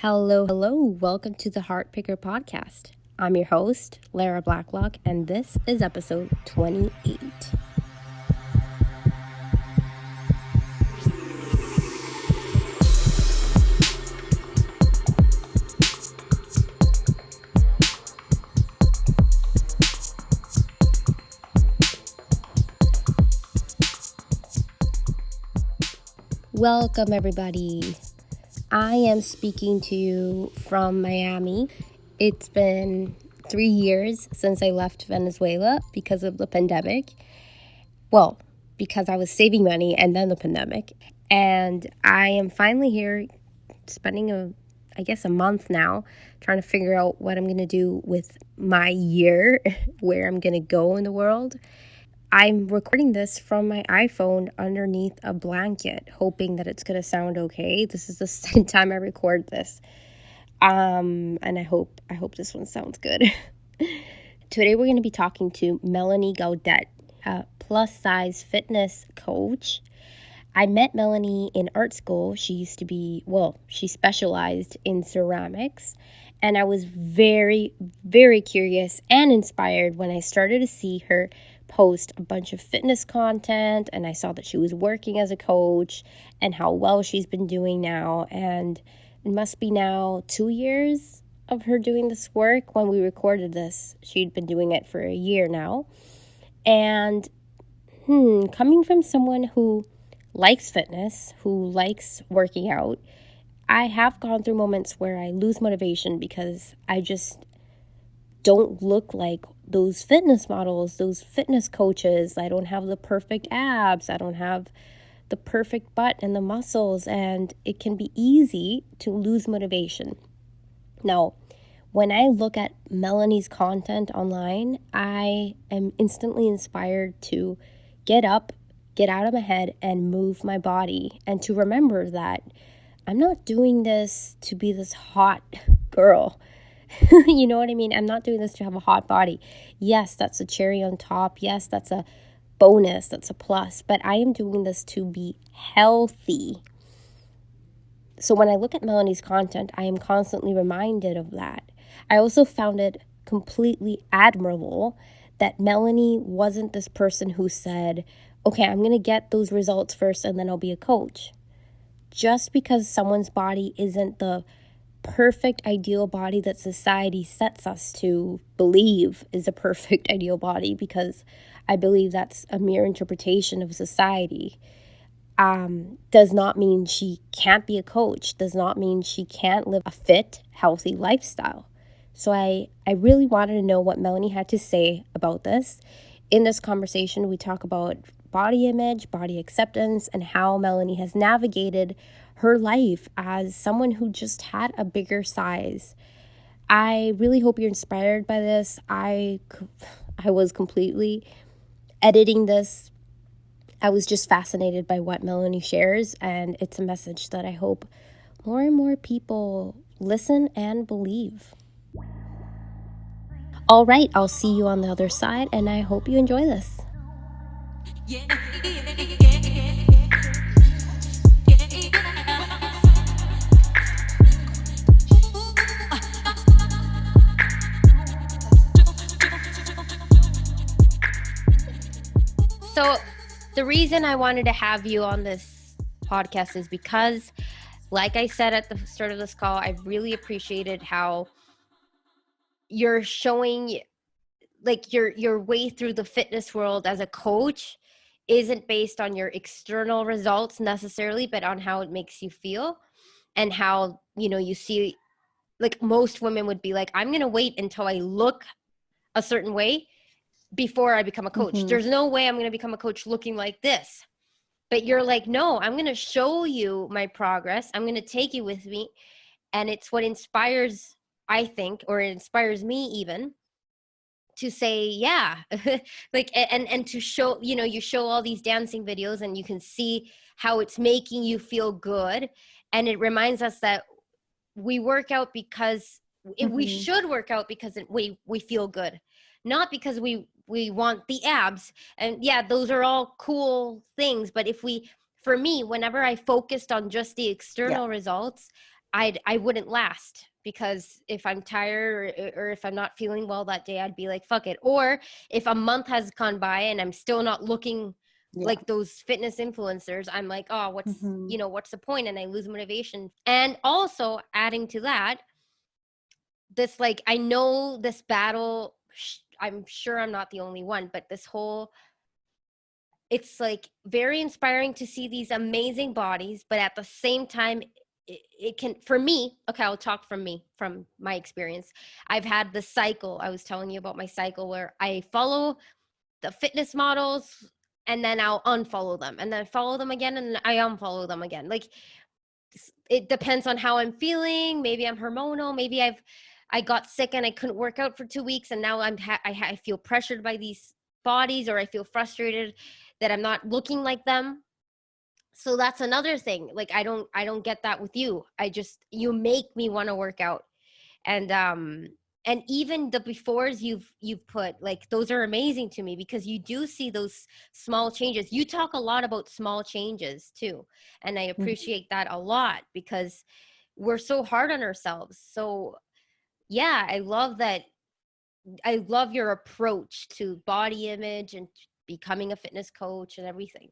Hello. Welcome to the Heart Picker podcast. I'm your host, Lara Blacklock, and this is episode 28. Welcome, everybody. I am speaking to you from Miami. It's been 3 years since I left Venezuela because of the pandemic. Well, because I was saving money and then the pandemic. And I am finally here spending a month now trying to figure out what I'm going to do with my year, where I'm going to go in the world. I'm recording this from my iPhone underneath a blanket, hoping that it's going to sound okay. This is the second time I record this. And I hope this one sounds good. Today we're going to be talking to Melanie Gaudet, a plus-size fitness coach. I met Melanie in art school. She specialized in ceramics. And I was very, very curious and inspired when I started to see her post a bunch of fitness content, and I saw that she was working as a coach and how well she's been doing now. And it must be now 2 years of her doing this work. When we recorded this, she'd been doing it for a year now. And coming from someone who likes fitness, who likes working out, I have gone through moments where I lose motivation because I just don't look like those fitness models, those fitness coaches. I don't have the perfect abs. I don't have the perfect butt and the muscles, and it can be easy to lose motivation. Now, when I look at Melanie's content online, I am instantly inspired to get up, get out of my head, and move my body, and to remember that I'm not doing this to be this hot girl. You know what I mean? I'm not doing this to have a hot body. Yes, that's a cherry on top. Yes, that's a bonus. That's a plus. But I am doing this to be healthy. So when I look at Melanie's content, I am constantly reminded of that. I also found it completely admirable that Melanie wasn't this person who said, okay, I'm going to get those results first and then I'll be a coach. Just because someone's body isn't the perfect ideal body that society sets us to believe is a perfect ideal body, because I believe that's a mere interpretation of society, does not mean she can't be a coach, does not mean she can't live a fit, healthy lifestyle. So I really wanted to know what Melanie had to say about this. In this conversation, we talk about body image, body acceptance, and how Melanie has navigated her life as someone who just had a bigger size. I really hope you're inspired by this. I was completely editing this. I was just fascinated by what Melanie shares, and it's a message that I hope more and more people listen and believe. All right, I'll see you on the other side, and I hope you enjoy this. So the reason I wanted to have you on this podcast is because, like I said at the start of this call, I really appreciated how you're showing like your way through the fitness world as a coach isn't based on your external results necessarily, but on how it makes you feel, and how, you see, like most women would be like, I'm going to wait until I look a certain way before I become a coach. Mm-hmm. There's no way I'm going to become a coach looking like this. But you're like, no, I'm going to show you my progress. I'm going to take you with me. And it's what inspires, I think, or it inspires me even to say, yeah, like, and to show, you show all these dancing videos and you can see how it's making you feel good. And it reminds us that we work out because we should work out because we feel good, not because we want the abs. And yeah, those are all cool things. But for me, whenever I focused on just the external results, I wouldn't last, because if I'm tired, or if I'm not feeling well that day, I'd be like, fuck it. Or if a month has gone by and I'm still not looking Yeah. like those fitness influencers, I'm like, oh, Hmm. what's the point? And I lose motivation. And also adding to that, this, like, I know this battle, I'm sure I'm not the only one, but this whole, it's like very inspiring to see these amazing bodies, but at the same time, it can, for me, okay, I'll talk from me, from my experience. I've had the cycle, I was telling you about my cycle, where I follow the fitness models, and then I'll unfollow them, and then follow them again, and I unfollow them again. Like, it depends on how I'm feeling. Maybe I'm hormonal. Maybe I got sick and I couldn't work out for 2 weeks, and now I feel pressured by these bodies, or I feel frustrated that I'm not looking like them. So that's another thing. Like, I don't get that with you. You make me want to work out. And even the befores you've put, like, those are amazing to me, because you do see those small changes. You talk a lot about small changes too, and I appreciate that a lot, because we're so hard on ourselves. So yeah, I love your approach to body image and becoming a fitness coach and everything.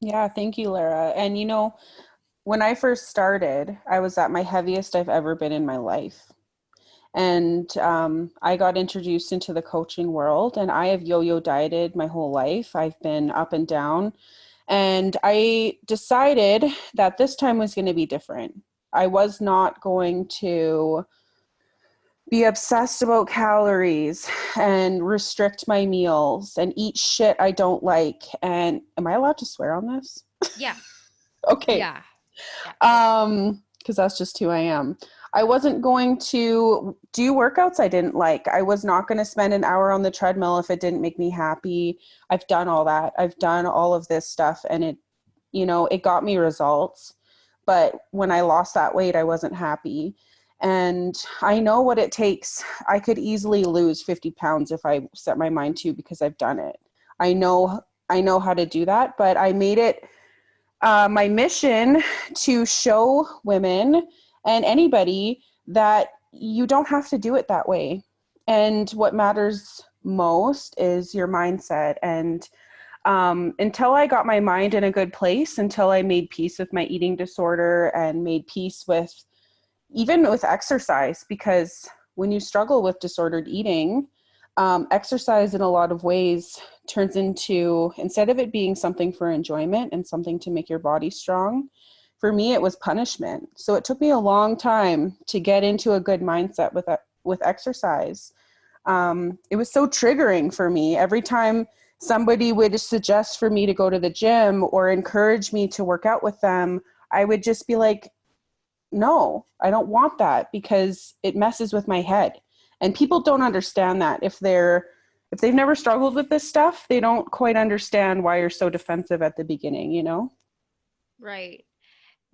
Yeah, thank you, Lara. And when I first started, I was at my heaviest I've ever been in my life. And I got introduced into the coaching world, and I have yo-yo dieted my whole life. I've been up and down. And I decided that this time was going to be different. I was not going to be obsessed about calories and restrict my meals and eat shit I don't like. And am I allowed to swear on this? Yeah. Okay. Yeah. Yeah, go for it. Because that's just who I am. I wasn't going to do workouts I didn't like. I was not going to spend an hour on the treadmill if it didn't make me happy. I've done all that. I've done all of this stuff, and it got me results. But when I lost that weight, I wasn't happy. And I know what it takes. I could easily lose 50 pounds if I set my mind to, because I've done it. I know how to do that, but I made it my mission to show women and anybody that you don't have to do it that way. And what matters most is your mindset. And until I got my mind in a good place, until I made peace with my eating disorder and made peace with even with exercise, because when you struggle with disordered eating, exercise in a lot of ways turns into, instead of it being something for enjoyment and something to make your body strong, for me it was punishment. So it took me a long time to get into a good mindset with exercise. It was so triggering for me every time somebody would suggest for me to go to the gym or encourage me to work out with them. I would just be like, no, I don't want that, because it messes with my head. And people don't understand that. If they've never struggled with this stuff, they don't quite understand why you're so defensive at the beginning. Right.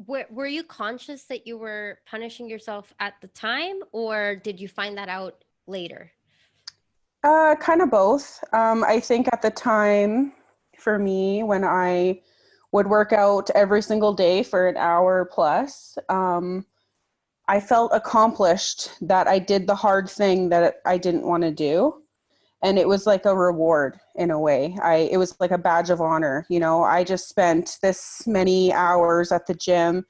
Were you conscious that you were punishing yourself at the time, or did you find that out later? Kind of both. I think at the time, for me, when I would work out every single day for an hour plus, I felt accomplished that I did the hard thing that I didn't want to do. And it was like a reward in a way. It was like a badge of honor. I just spent this many hours at the gym,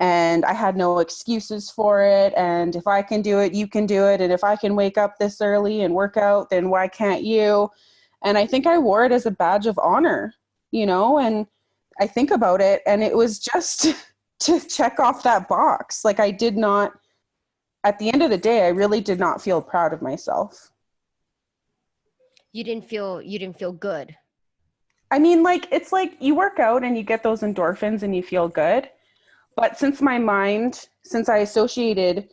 and I had no excuses for it. And if I can do it, you can do it. And if I can wake up this early and work out, then why can't you? And I think I wore it as a badge of honor. And I think about it, and it was just to check off that box. Like, I did not, at the end of the day, I really did not feel proud of myself. You didn't feel good. I mean, like, it's like you work out and you get those endorphins and you feel good. But since I associated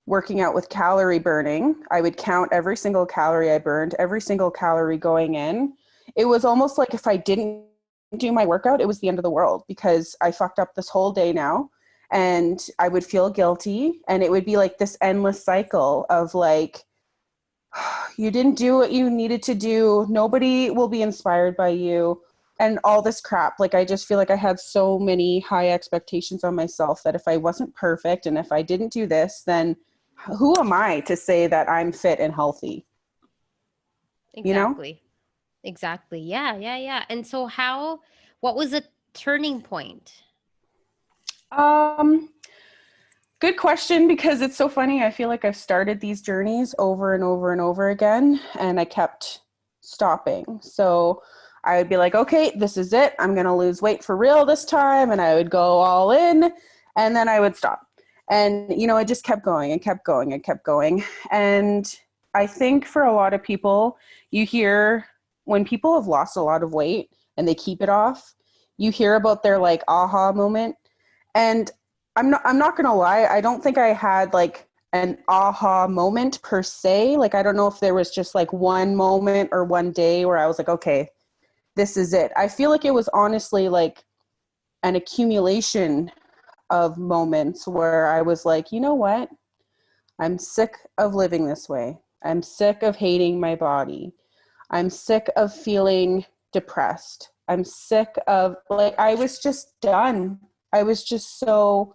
working out with calorie burning, I would count every single calorie I burned, every single calorie going in. It was almost like if I didn't do my workout, it was the end of the world, because I fucked up this whole day now. And I would feel guilty. And it would be like this endless cycle of like, you didn't do what you needed to do. Nobody will be inspired by you. and all this crap. Like, I just feel like I had so many high expectations on myself that if I wasn't perfect and if I didn't do this, then who am I to say that I'm fit and healthy? You know? Exactly. Exactly. Yeah, yeah, yeah. And so what was a turning point? Um, Good question, because it's so funny. I feel like I've started these journeys over and over and over again, and I kept stopping. So I would be like, okay, this is it. I'm going to lose weight for real this time. And I would go all in, and then I would stop. And, it just kept going and kept going and kept going. And I think for a lot of people, you hear when people have lost a lot of weight and they keep it off, you hear about their like aha moment. And I'm not gonna lie, I don't think I had like an aha moment per se. Like, I don't know if there was just like one moment or one day where I was like, okay, this is it. I feel like it was honestly like an accumulation of moments where I was like, you know what? I'm sick of living this way. I'm sick of hating my body. I'm sick of feeling depressed. I'm sick of, like, I was just done. I was just so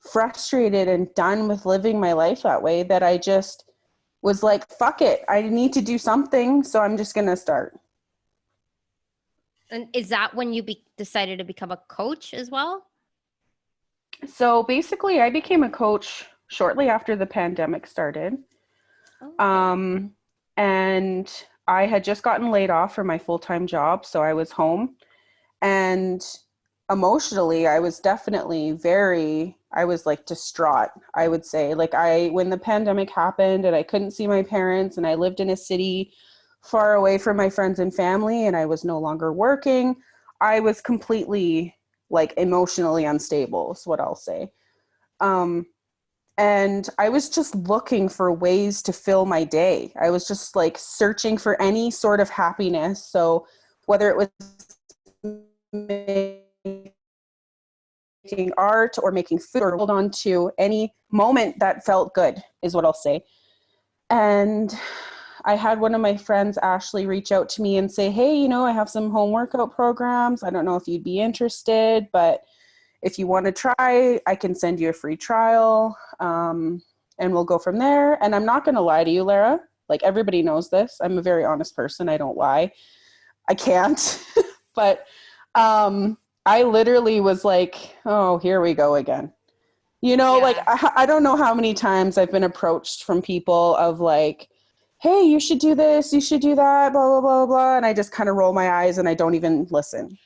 frustrated and done with living my life that way that I just was like, fuck it. I need to do something. So I'm just going to start. And is that when you decided to become a coach as well? So basically, I became a coach shortly after the pandemic started. Okay. Um, and I had just gotten laid off from my full-time job. So I was home, and emotionally, I was definitely I was like distraught, I would say. Like, when the pandemic happened and I couldn't see my parents and I lived in a city far away from my friends and family and I was no longer working, I was completely like emotionally unstable, is what I'll say. Um, and I was just looking for ways to fill my day. I was just like searching for any sort of happiness. So whether it was making art or making food or hold on to any moment that felt good, is what I'll say. And I had one of my friends, Ashley, reach out to me and say, hey, I have some home workout programs. I don't know if you'd be interested, but if you want to try, I can send you a free trial, and we'll go from there. And I'm not going to lie to you, Lara. Like, everybody knows this. I'm a very honest person. I don't lie. I can't. But I literally was like, oh, here we go again. Like, Yeah. I don't know how many times I've been approached from people of like, hey, you should do this, you should do that, blah, blah, blah, blah. And I just kind of roll my eyes and I don't even listen.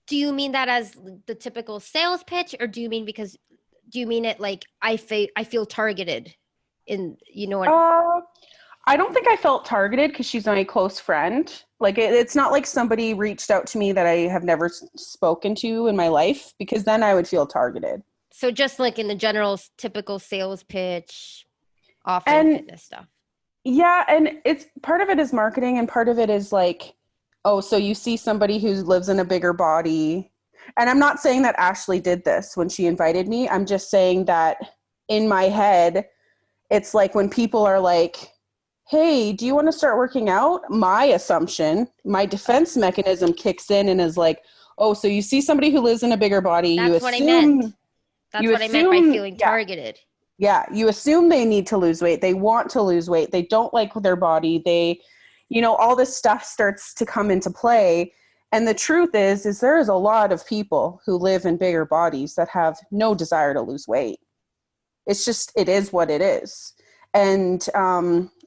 Do you mean that as the typical sales pitch, or do you mean it like I feel targeted in, you know what? Uh, I don't think I felt targeted because she's my close friend. Like, it's not like somebody reached out to me that I have never spoken to in my life, because then I would feel targeted. So just like in the general typical sales pitch, offering And fitness stuff. yeah, and it's part of it is marketing and part of it is like, oh, so you see somebody who lives in a bigger body. And I'm not saying that Ashley did this when she invited me. I'm just saying that in my head, it's like when people are like, hey, do you want to start working out? My assumption, my defense mechanism kicks in and is like, oh, so you see somebody who lives in a bigger body, That's what I meant. That's what I meant by feeling yeah, targeted. yeah, you assume they need to lose weight. They want to lose weight. They don't like their body. All this stuff starts to come into play. And the truth is there is a lot of people who live in bigger bodies that have no desire to lose weight. It is what it is. And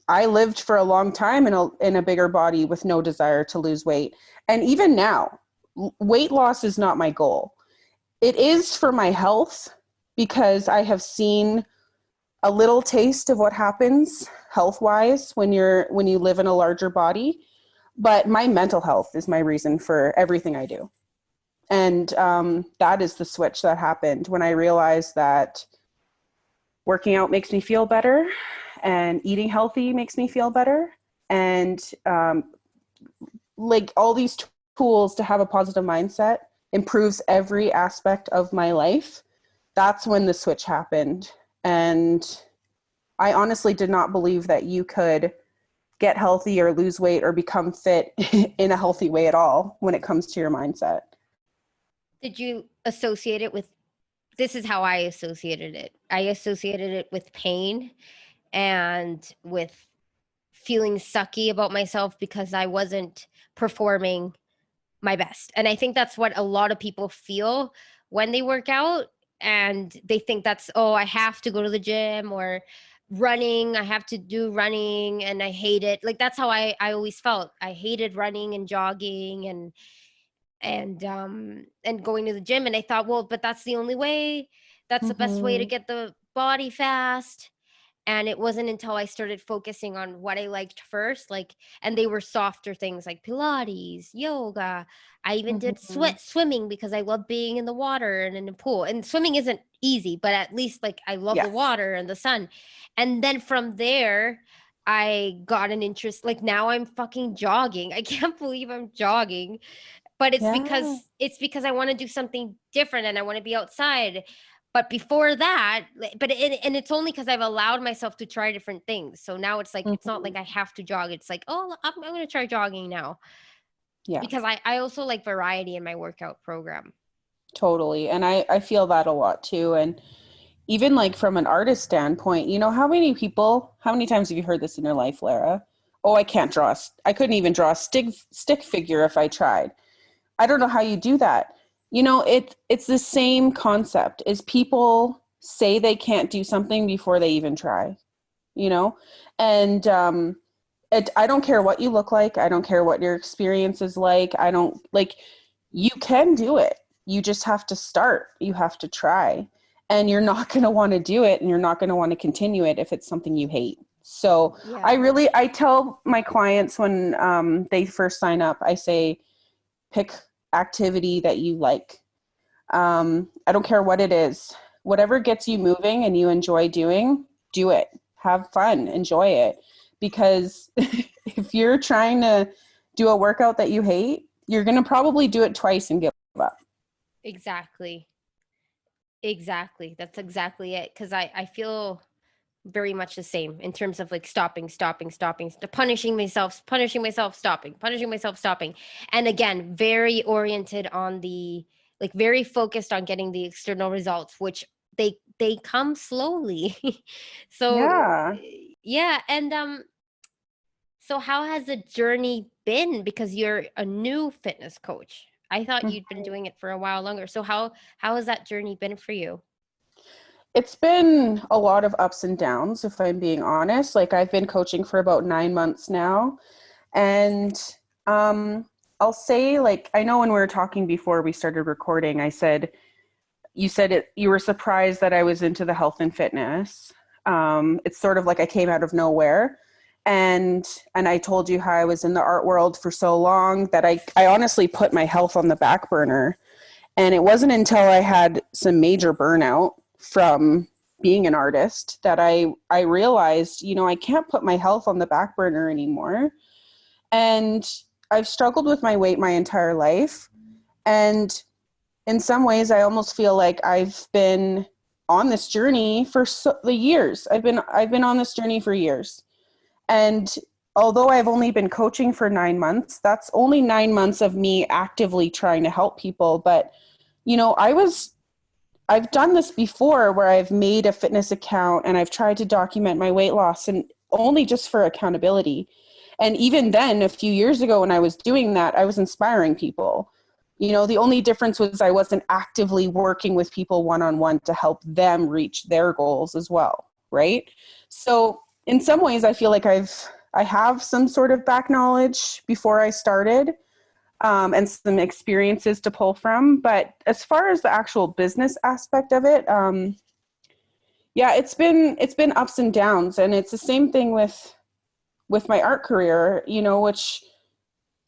I lived for a long time in a bigger body with no desire to lose weight. And even now, weight loss is not my goal. It is for my health, because I have seen a little taste of what happens health-wise when you live in a larger body. But my mental health is my reason for everything I do. And that is the switch that happened when I realized that working out makes me feel better and eating healthy makes me feel better. And like, all these tools to have a positive mindset improves every aspect of my life. That's when the switch happened. And I honestly did not believe that you could get healthy or lose weight or become fit in a healthy way at all when it comes to your mindset. Did you associate it with, this is how I associated it. I associated it with pain and with feeling sucky about myself because I wasn't performing my best. And I think that's what a lot of people feel when they work out. And they think that's, oh, I have to go to the gym, or running, I have to do running and I hate it. Like that's how I always felt. I hated running and jogging and going to the gym. And I thought, well, but that's the only way. That's the best way to Mm-hmm. get the body fast. And it wasn't until I started focusing on what I liked first, like, and they were softer things like Pilates, yoga. I even did Mm-hmm. swimming because I love being in the water and in the pool. And swimming isn't easy, but at least like I love the Yes. water and the sun. And then from there, I got an interest. Like now I'm fucking jogging. I can't believe I'm jogging, but Yeah. it's because I want to do something different and I want to be outside. But before that, and it's only because I've allowed myself to try different things. So now it's like it's not like Mm-hmm. I have to jog. It's like, oh, I'm going to try jogging now Yeah, because I also like variety in my workout program. totally. And I feel that a lot too. And even like from an artist standpoint, how many times have you heard this in your life, Lara? Oh, I can't I couldn't even draw a stick figure if I tried. I don't know how you do that. It's the same concept is people say they can't do something before they even try, you know? And I don't care what you look like. I don't care what your experience is like. I don't like, you can do it. You just have to start. You have to try. And you're not going to want to do it and you're not going to want to continue it if it's something you hate. So Yeah. I tell my clients when they first sign up, I say, pick activity that you like. I don't care what it is. Whatever gets you moving and you enjoy doing, do it. Have fun, enjoy it. Because if you're trying to do a workout that you hate, you're going to probably do it twice and give up. Exactly. Exactly. That's exactly it. Because I feel very much the same in terms of like stopping, punishing myself, stopping, punishing myself, stopping. And again, very oriented on the, like very focused on getting the external results, which they come slowly. So Yeah. yeah, and so how has the journey been? Because you're a new fitness coach. I thought you'd been doing it for a while longer. So how has that journey been for you? It's been a lot of ups and downs, if I'm being honest. Like I've been coaching for about 9 months now. And um, I'll say, like, I know when we were talking before we started recording, you said you were surprised that I was into the health and fitness. It's sort of like I came out of nowhere. And I told you how I was in the art world for so long that I honestly put my health on the back burner. And it wasn't until I had some major burnout from being an artist that I realized, I can't put my health on the back burner anymore. And I've struggled with my weight my entire life. And in some ways, I almost feel like I've been on this journey for the years. I've been on this journey for years. And although I've only been coaching for 9 months, that's only 9 months of me actively trying to help people. But I've done this before where I've made a fitness account and I've tried to document my weight loss and only just for accountability. And even then, a few years ago when I was doing that, I was inspiring people. The only difference was I wasn't actively working with people one-on-one to help them reach their goals as well, right? So in some ways, I feel like I have some sort of back knowledge before I started, and some experiences to pull from. But as far as the actual business aspect of it, yeah, it's been ups and downs, and it's the same thing with my art career, which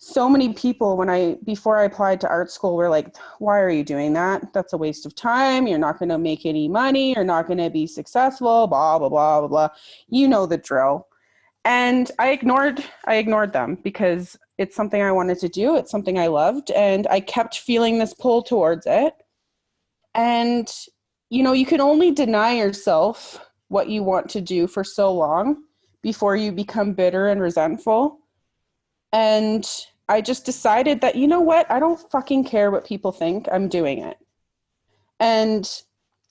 so many people before I applied to art school were like, why are you doing that? That's a waste of time. You're not going to make any money. You're not going to be successful, blah, blah, blah, blah, blah. You know the drill. And I ignored them because it's something I wanted to do. It's something I loved. And I kept feeling this pull towards it. And, you can only deny yourself what you want to do for so long before you become bitter and resentful. And I just decided that, you know what? I don't fucking care what people think. I'm doing it. And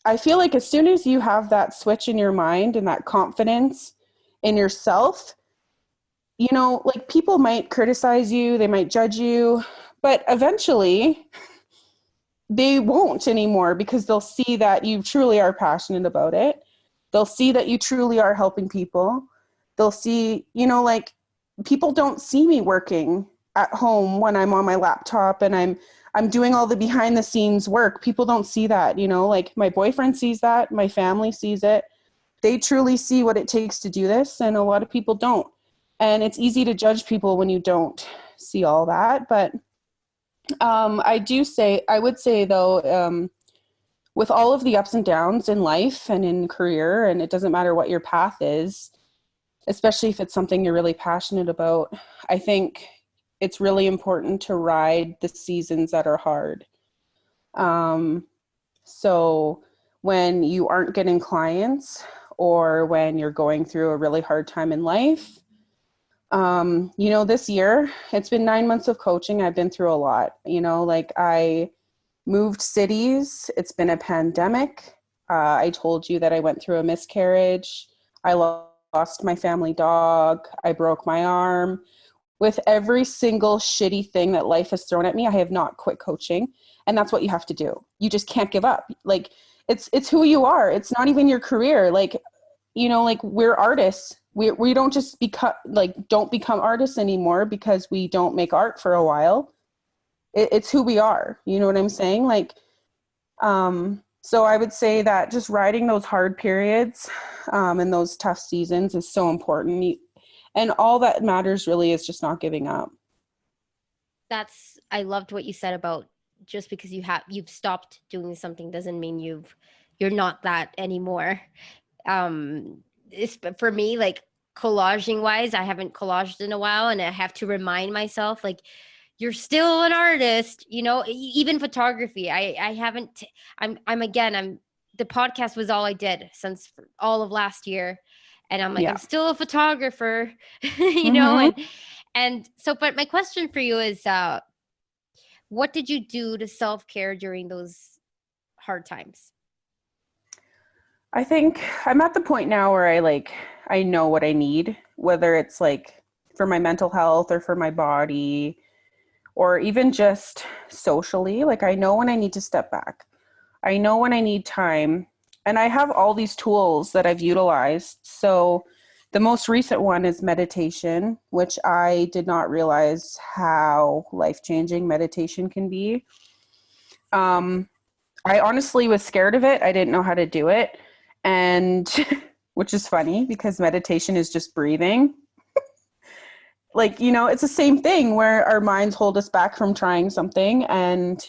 I feel like as soon as you have that switch in your mind and that confidence in yourself, you know, like people might criticize you, they might judge you, but eventually they won't anymore because they'll see that you truly are passionate about it. They'll see that you truly are helping people. They'll see, you know, like people don't see me working at home when I'm on my laptop and I'm doing all the behind the scenes work. People don't see that, you know, like my boyfriend sees that, my family sees it. They truly see what it takes to do this, and a lot of people don't. And it's easy to judge people when you don't see all that, but I would say though, with all of the ups and downs in life and in career, and it doesn't matter what your path is, especially if it's something you're really passionate about, I think it's really important to ride the seasons that are hard. Um, so when you aren't getting clients or when you're going through a really hard time in life, you know, this year, it's been 9 months of coaching. I've been through a lot, you know, like I moved cities. It's been a pandemic. I told you that I went through a miscarriage. I lost my family dog. I broke my arm. With every single shitty thing that life has thrown at me, I have not quit coaching. And that's what you have to do. You just can't give up. Like it's who you are. It's not even your career. Like, you know, like we're artists. We don't just don't become artists anymore because we don't make art for a while. It's who we are. You know what I'm saying? Like, so I would say that just riding those hard periods and those tough seasons is so important. And all that matters really is just not giving up. I loved what you said about just because you've stopped doing something doesn't mean you're not that anymore. For me, like collaging wise, I haven't collaged in a while, and I have to remind myself, like, you're still an artist, you know. Even photography, I haven't. I'm the podcast was all I did since all of last year, and I'm like, Yeah. I'm still a photographer, you know. Mm-hmm. And so, but my question for you is, what did you do to self-care during those hard times? I think I'm at the point now where I know what I need, whether it's like for my mental health or for my body or even just socially. Like I know when I need to step back. I know when I need time. And I have all these tools that I've utilized. So the most recent one is meditation, which I did not realize how life-changing meditation can be. I honestly was scared of it. I didn't know how to do it. And which is funny because meditation is just breathing. Like, you know, it's the same thing where our minds hold us back from trying something. And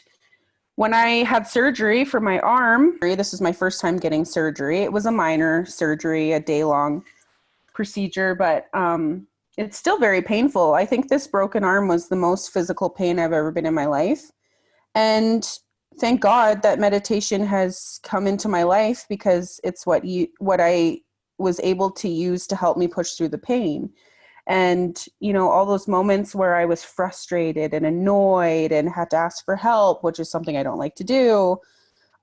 when I had surgery for my arm, this is my first time getting surgery. It was a minor surgery, a day-long procedure, but it's still very painful. I think this broken arm was the most physical pain I've ever been in my life. And thank God that meditation has come into my life because it's what I was able to use to help me push through the pain. And, you know, all those moments where I was frustrated and annoyed and had to ask for help, which is something I don't like to do.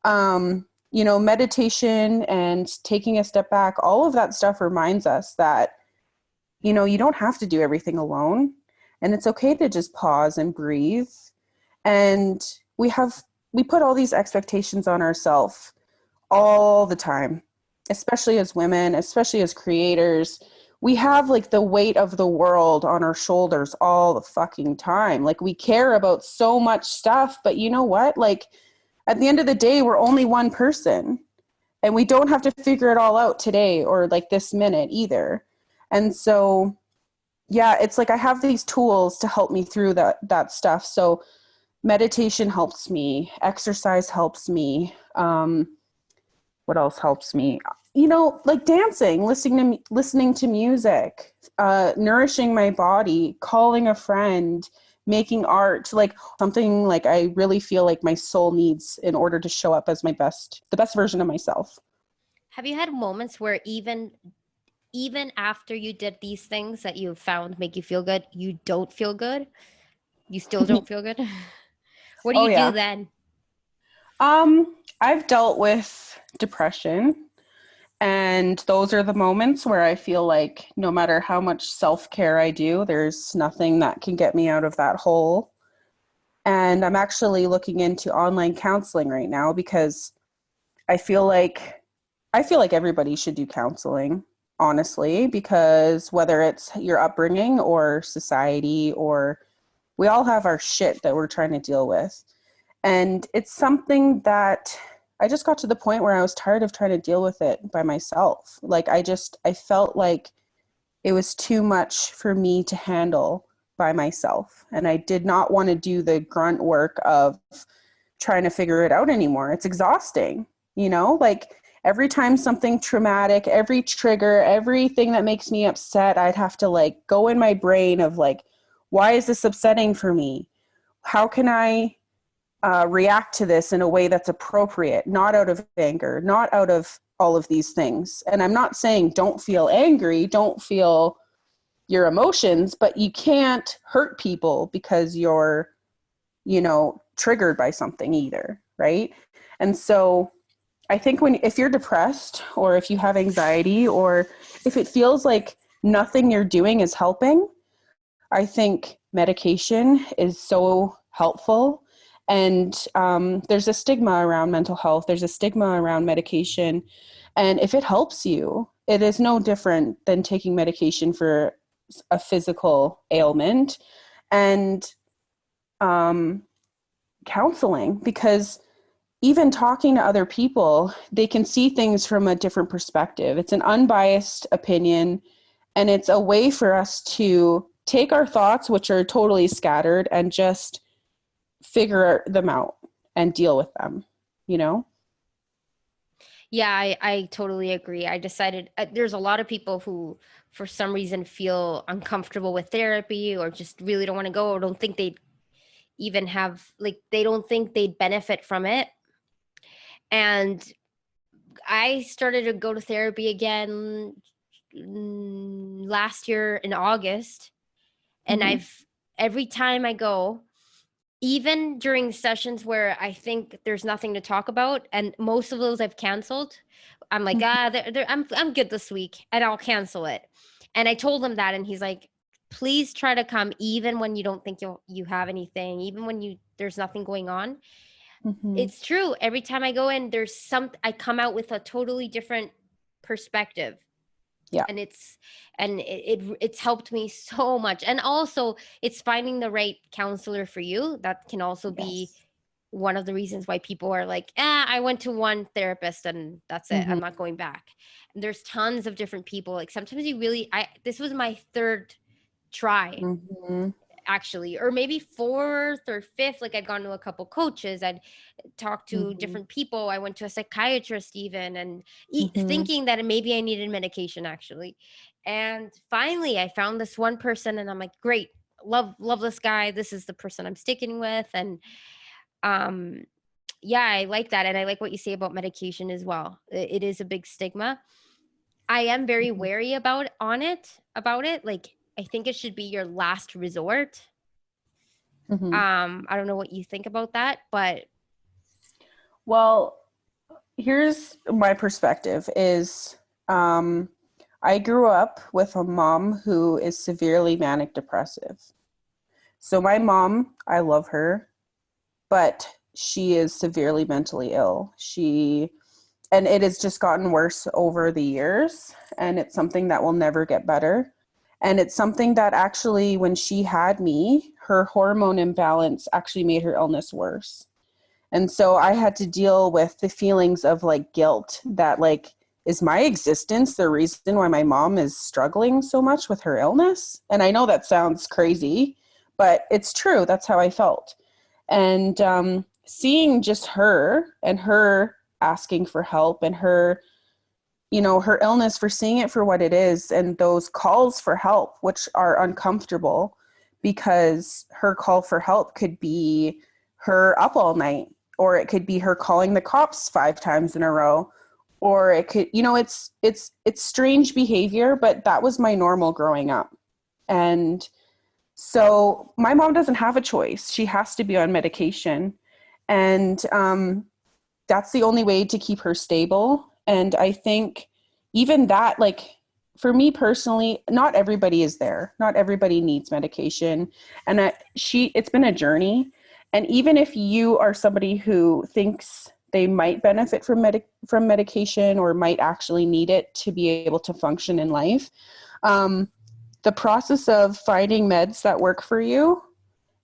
You know, meditation and taking a step back, all of that stuff reminds us that, you know, you don't have to do everything alone. And it's okay to just pause and breathe. And we put all these expectations on ourselves all the time, especially as women, especially as creators. We have like the weight of the world on our shoulders all the fucking time. Like we care about so much stuff, but you know what? Like at the end of the day, we're only one person and we don't have to figure it all out today or like this minute either. And so, yeah, it's like I have these tools to help me through that stuff. So meditation helps me, exercise helps me. What else helps me? You know, like dancing, listening to music, nourishing my body, calling a friend, making art, like something like I really feel like my soul needs in order to show up as the best version of myself. Have you had moments where even after you did these things that you found make you feel good, you don't feel good? You still don't feel good? What do Oh you do yeah. then? I've dealt with depression, and those are the moments where I feel like no matter how much self-care I do, there's nothing that can get me out of that hole. And I'm actually looking into online counseling right now because I feel like I feel like everybody should do counseling, honestly, because whether it's your upbringing or society, or we all have our shit that we're trying to deal with. And it's something that I just got to the point where I was tired of trying to deal with it by myself. Like I felt like it was too much for me to handle by myself. And I did not want to do the grunt work of trying to figure it out anymore. It's exhausting, like every time something traumatic, every trigger, everything that makes me upset, I'd have to like go in my brain of like, why is this upsetting for me? How can I react to this in a way that's appropriate, not out of anger, not out of all of these things? And I'm not saying don't feel angry, don't feel your emotions, but you can't hurt people because you're, triggered by something either, right? And so I think if you're depressed or if you have anxiety or if it feels like nothing you're doing is helping, I think medication is so helpful. And there's a stigma around mental health. There's a stigma around medication. And if it helps you, it is no different than taking medication for a physical ailment. And um, counseling, because even talking to other people, they can see things from a different perspective. It's an unbiased opinion, and it's a way for us to take our thoughts, which are totally scattered, and just figure them out and deal with them, you know? Yeah, I totally agree. I decided there's a lot of people who, for some reason, feel uncomfortable with therapy or just really don't want to go or don't think they'd even have, like, they don't think they'd benefit from it. And I started to go to therapy again last year in August. And Mm-hmm. every time I go, even during sessions where I think there's nothing to talk about, and most of those I've canceled, I'm like, I'm good this week, and I'll cancel it. And I told him that, and he's like, please try to come, even when you don't think you have anything, even when there's nothing going on. Mm-hmm. It's true. Every time I go in, I come out with a totally different perspective, Yeah. and it's helped me so much. And also it's finding the right counselor for you. That can also be Yes. one of the reasons why people are like, I went to one therapist and that's it, Mm-hmm. I'm not going back. And there's tons of different people. Like sometimes you really I this was my third try, Mm-hmm. actually, or maybe fourth or fifth. Like I'd gone to a couple coaches, I'd talked to Mm-hmm. different people, I went to a psychiatrist even, and Mm-hmm. thinking that maybe I needed medication, actually. And finally I found this one person, and I'm like, great, love this guy, this is the person I'm sticking with. And um yeah, I like that. And I like what you say about medication as well. It is a big stigma. I am very Mm-hmm. wary about it. Like I think it should be your last resort. Mm-hmm. I don't know what you think about that, but Well, here's my perspective is um, I grew up with a mom who is severely manic depressive. So my mom, I love her, but she is severely mentally ill. And it has just gotten worse over the years, and it's something that will never get better. And it's something that actually, when she had me, her hormone imbalance actually made her illness worse. And so I had to deal with the feelings of like guilt that like, is my existence the reason why my mom is struggling so much with her illness? And I know that sounds crazy, but it's true. That's how I felt. And seeing just her and her asking for help and her, her illness, for seeing it for what it is, and those calls for help, which are uncomfortable because her call for help could be her up all night, or it could be her calling the cops 5 times in a row, or it could, it's strange behavior, but that was my normal growing up. And so my mom doesn't have a choice. She has to be on medication. And that's the only way to keep her stable. And I think even that, like, for me personally, not everybody is there. Not everybody needs medication. And it's been a journey. And even if you are somebody who thinks they might benefit from medication or might actually need it to be able to function in life, um, the process of finding meds that work for you,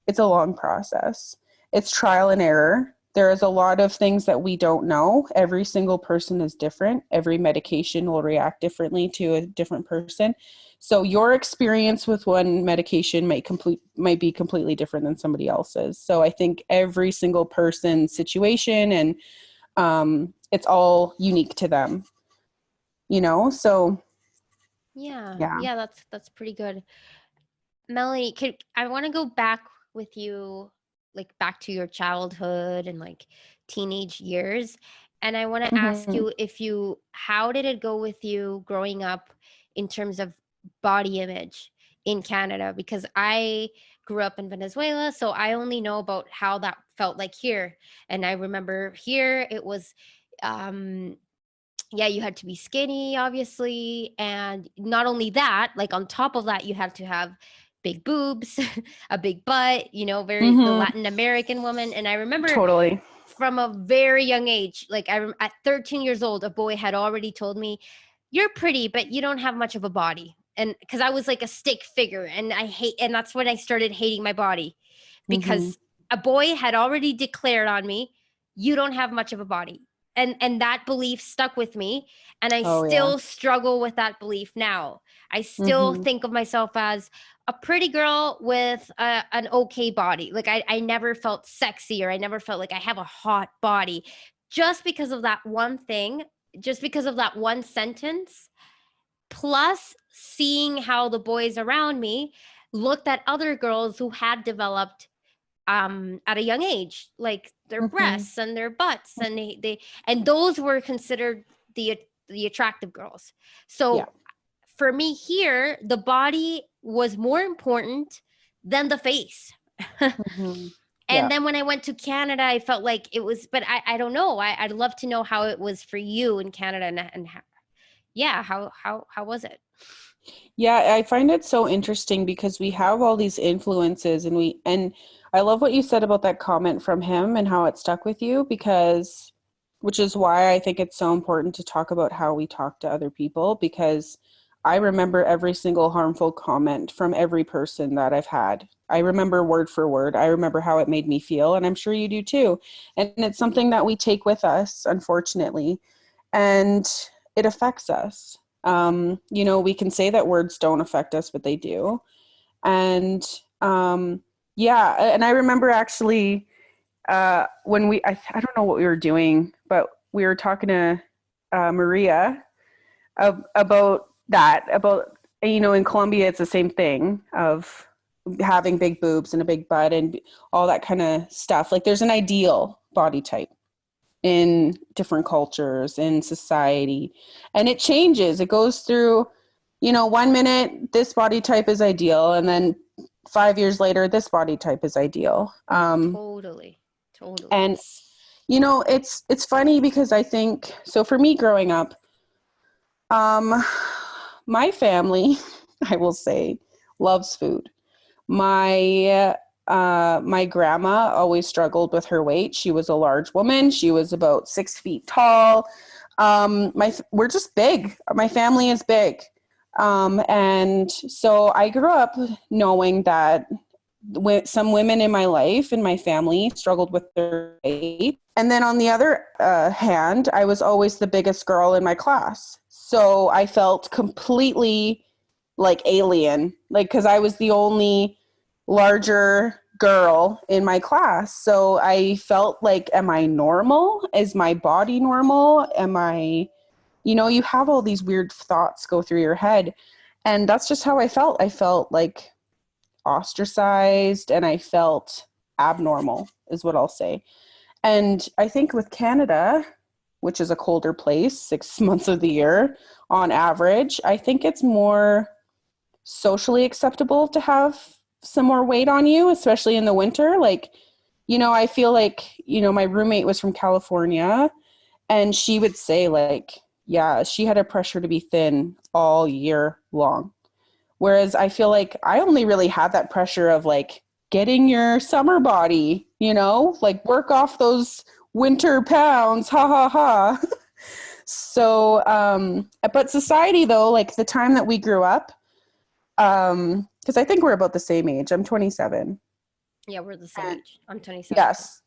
it's a long process. It's trial and error. There is a lot of things that we don't know. Every single person is different. Every medication will react differently to a different person. So your experience with one medication might be completely different than somebody else's. So I think every single person's situation and it's all unique to them, So Yeah, yeah. yeah, that's pretty good. Melanie, I want to go back with you, like back to your childhood and like teenage years. And I want to ask Mm-hmm. you how did it go with you growing up in terms of body image in Canada? Because I grew up in Venezuela, so I only know about how that felt like here. And I remember here it was, um, yeah, you had to be skinny, obviously. And not only that, like on top of that, you had to have big boobs, a big butt, very the Mm-hmm. Latin American woman. And I remember Totally. from a very young age, like at 13 years old, a boy had already told me, "You're pretty, but you don't have much of a body." And because I was like a stick figure, and that's when I started hating my body Mm-hmm. because a boy had already declared on me, "You don't have much of a body." And that belief stuck with me, and I Oh yeah. still struggle with that belief now. I still Mm-hmm. think of myself as a pretty girl with an okay body. Like I never felt sexy, or I never felt like I have a hot body, just because of that one thing, just because of that one sentence, plus seeing how the boys around me looked at other girls who had developed at a young age, like their Mm-hmm. breasts and their butts, and they and those were considered the attractive girls. Yeah. So for me here, the body was more important than the face. Mm-hmm. And Yeah. then when I went to Canada, I felt like it was, but I don't know. I'd love to know how it was for you in Canada, and how, yeah, how was it? Yeah, I find it so interesting because we have all these influences and I love what you said about that comment from him and how it stuck with you because which is why I think it's so important to talk about how we talk to other people because I remember every single harmful comment from every person that I've had. I remember word for word. I remember how it made me feel, and I'm sure you do too. And it's something that we take with us, unfortunately, and it affects us. We can say that words don't affect us, but they do. And yeah, and I remember actually when I don't know what we were doing, but we were talking to Maria about that, about, in Colombia, it's the same thing of having big boobs and a big butt and all that kind of stuff. Like there's an ideal body type in different cultures in society, and it changes. It goes through, 1 minute this body type is ideal, and then 5 years later this body type is ideal. Totally, totally. And it's funny because I think so for me growing up, um my family, I will say, loves food. My grandma always struggled with her weight. She was a large woman. She was about 6 feet tall. We're just big. My family is big. And so I grew up knowing that some women in my life, in my family, struggled with their weight. And then on the other hand, I was always the biggest girl in my class. So I felt completely like alien, like, because I was the only larger girl in my class. So I felt like, am I normal? Is my body normal? You have all these weird thoughts go through your head. And that's just how I felt. I felt like ostracized and I felt abnormal, is what I'll say. And I think with Canada, which is a colder place 6 months of the year on average, I think it's more socially acceptable to have some more weight on you, especially in the winter. Like, I feel like, my roommate was from California, and she would say, like, yeah, she had a pressure to be thin all year long. Whereas I feel like I only really had that pressure of like getting your summer body, like work off those winter pounds, ha ha ha. So, but society though, like the time that we grew up, because I think we're about the same age. I'm 27. Yeah, we're the same And age. I'm 27 too. yes.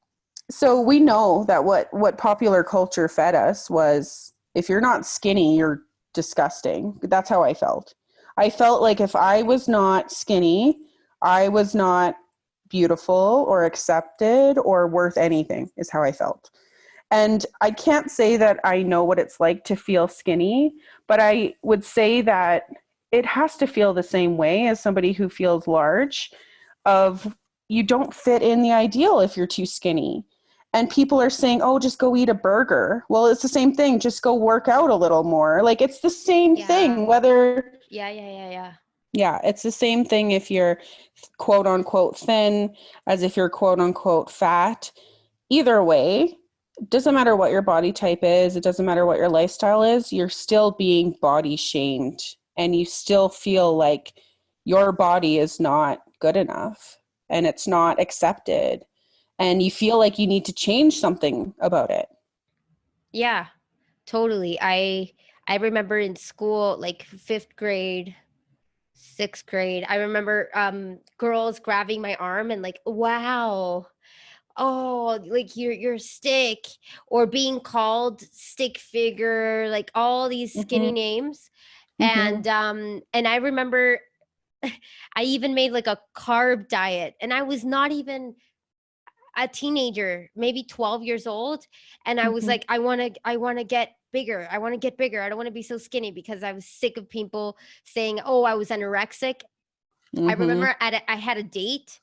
So we know that what popular culture fed us was, if you're not skinny, you're disgusting. That's how I felt. I felt like if I was not skinny, I was not beautiful or accepted or worth anything, is how I felt. And I can't say that I know what it's like to feel skinny, but I would say that it has to feel the same way as somebody who feels large, of you don't fit in the ideal if you're too skinny. And people are saying, oh, just go eat a burger. Well, it's the same thing. Just go work out a little more. Like, it's the same Yeah. thing, whether, Yeah. yeah, it's the same thing if you're quote unquote thin as if you're quote unquote fat. Either way, it doesn't matter what your body type is, it doesn't matter what your lifestyle is, you're still being body shamed, and you still feel like your body is not good enough and it's not accepted, and you feel like you need to change something about it. Yeah, totally. I remember in school, like fifth grade, sixth grade, I remember girls grabbing my arm and like, wow, oh, like you're stick, or being called stick figure, like all these skinny Mm-hmm. names. Mm-hmm. And I remember I even made like a carb diet, and I was not even a teenager, maybe 12 years old, and I was Mm-hmm. like, I want to get bigger. I want to get bigger. I don't want to be so skinny, because I was sick of people saying, "Oh, I was anorexic." I Mm-hmm. remember I had a date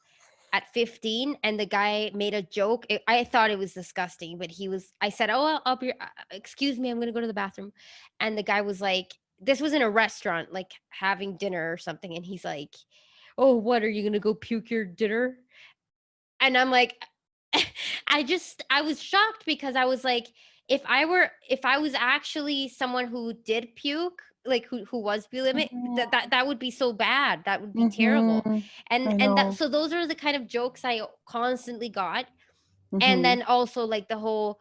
at 15, and the guy made a joke. I thought it was disgusting, but I said, "Oh, I'll be excuse me, I'm going to go to the bathroom." And the guy was like, this was in a restaurant, like having dinner or something, and he's like, "Oh, what, are you going to go puke your dinner?" And I'm like, I was shocked, because I was like, if I was actually someone who did puke, like who was bulimic, that would be so bad. That would be terrible. Mm-hmm. I And that, know. so those are the kind of jokes I constantly got. And Mm-hmm. then also like the whole,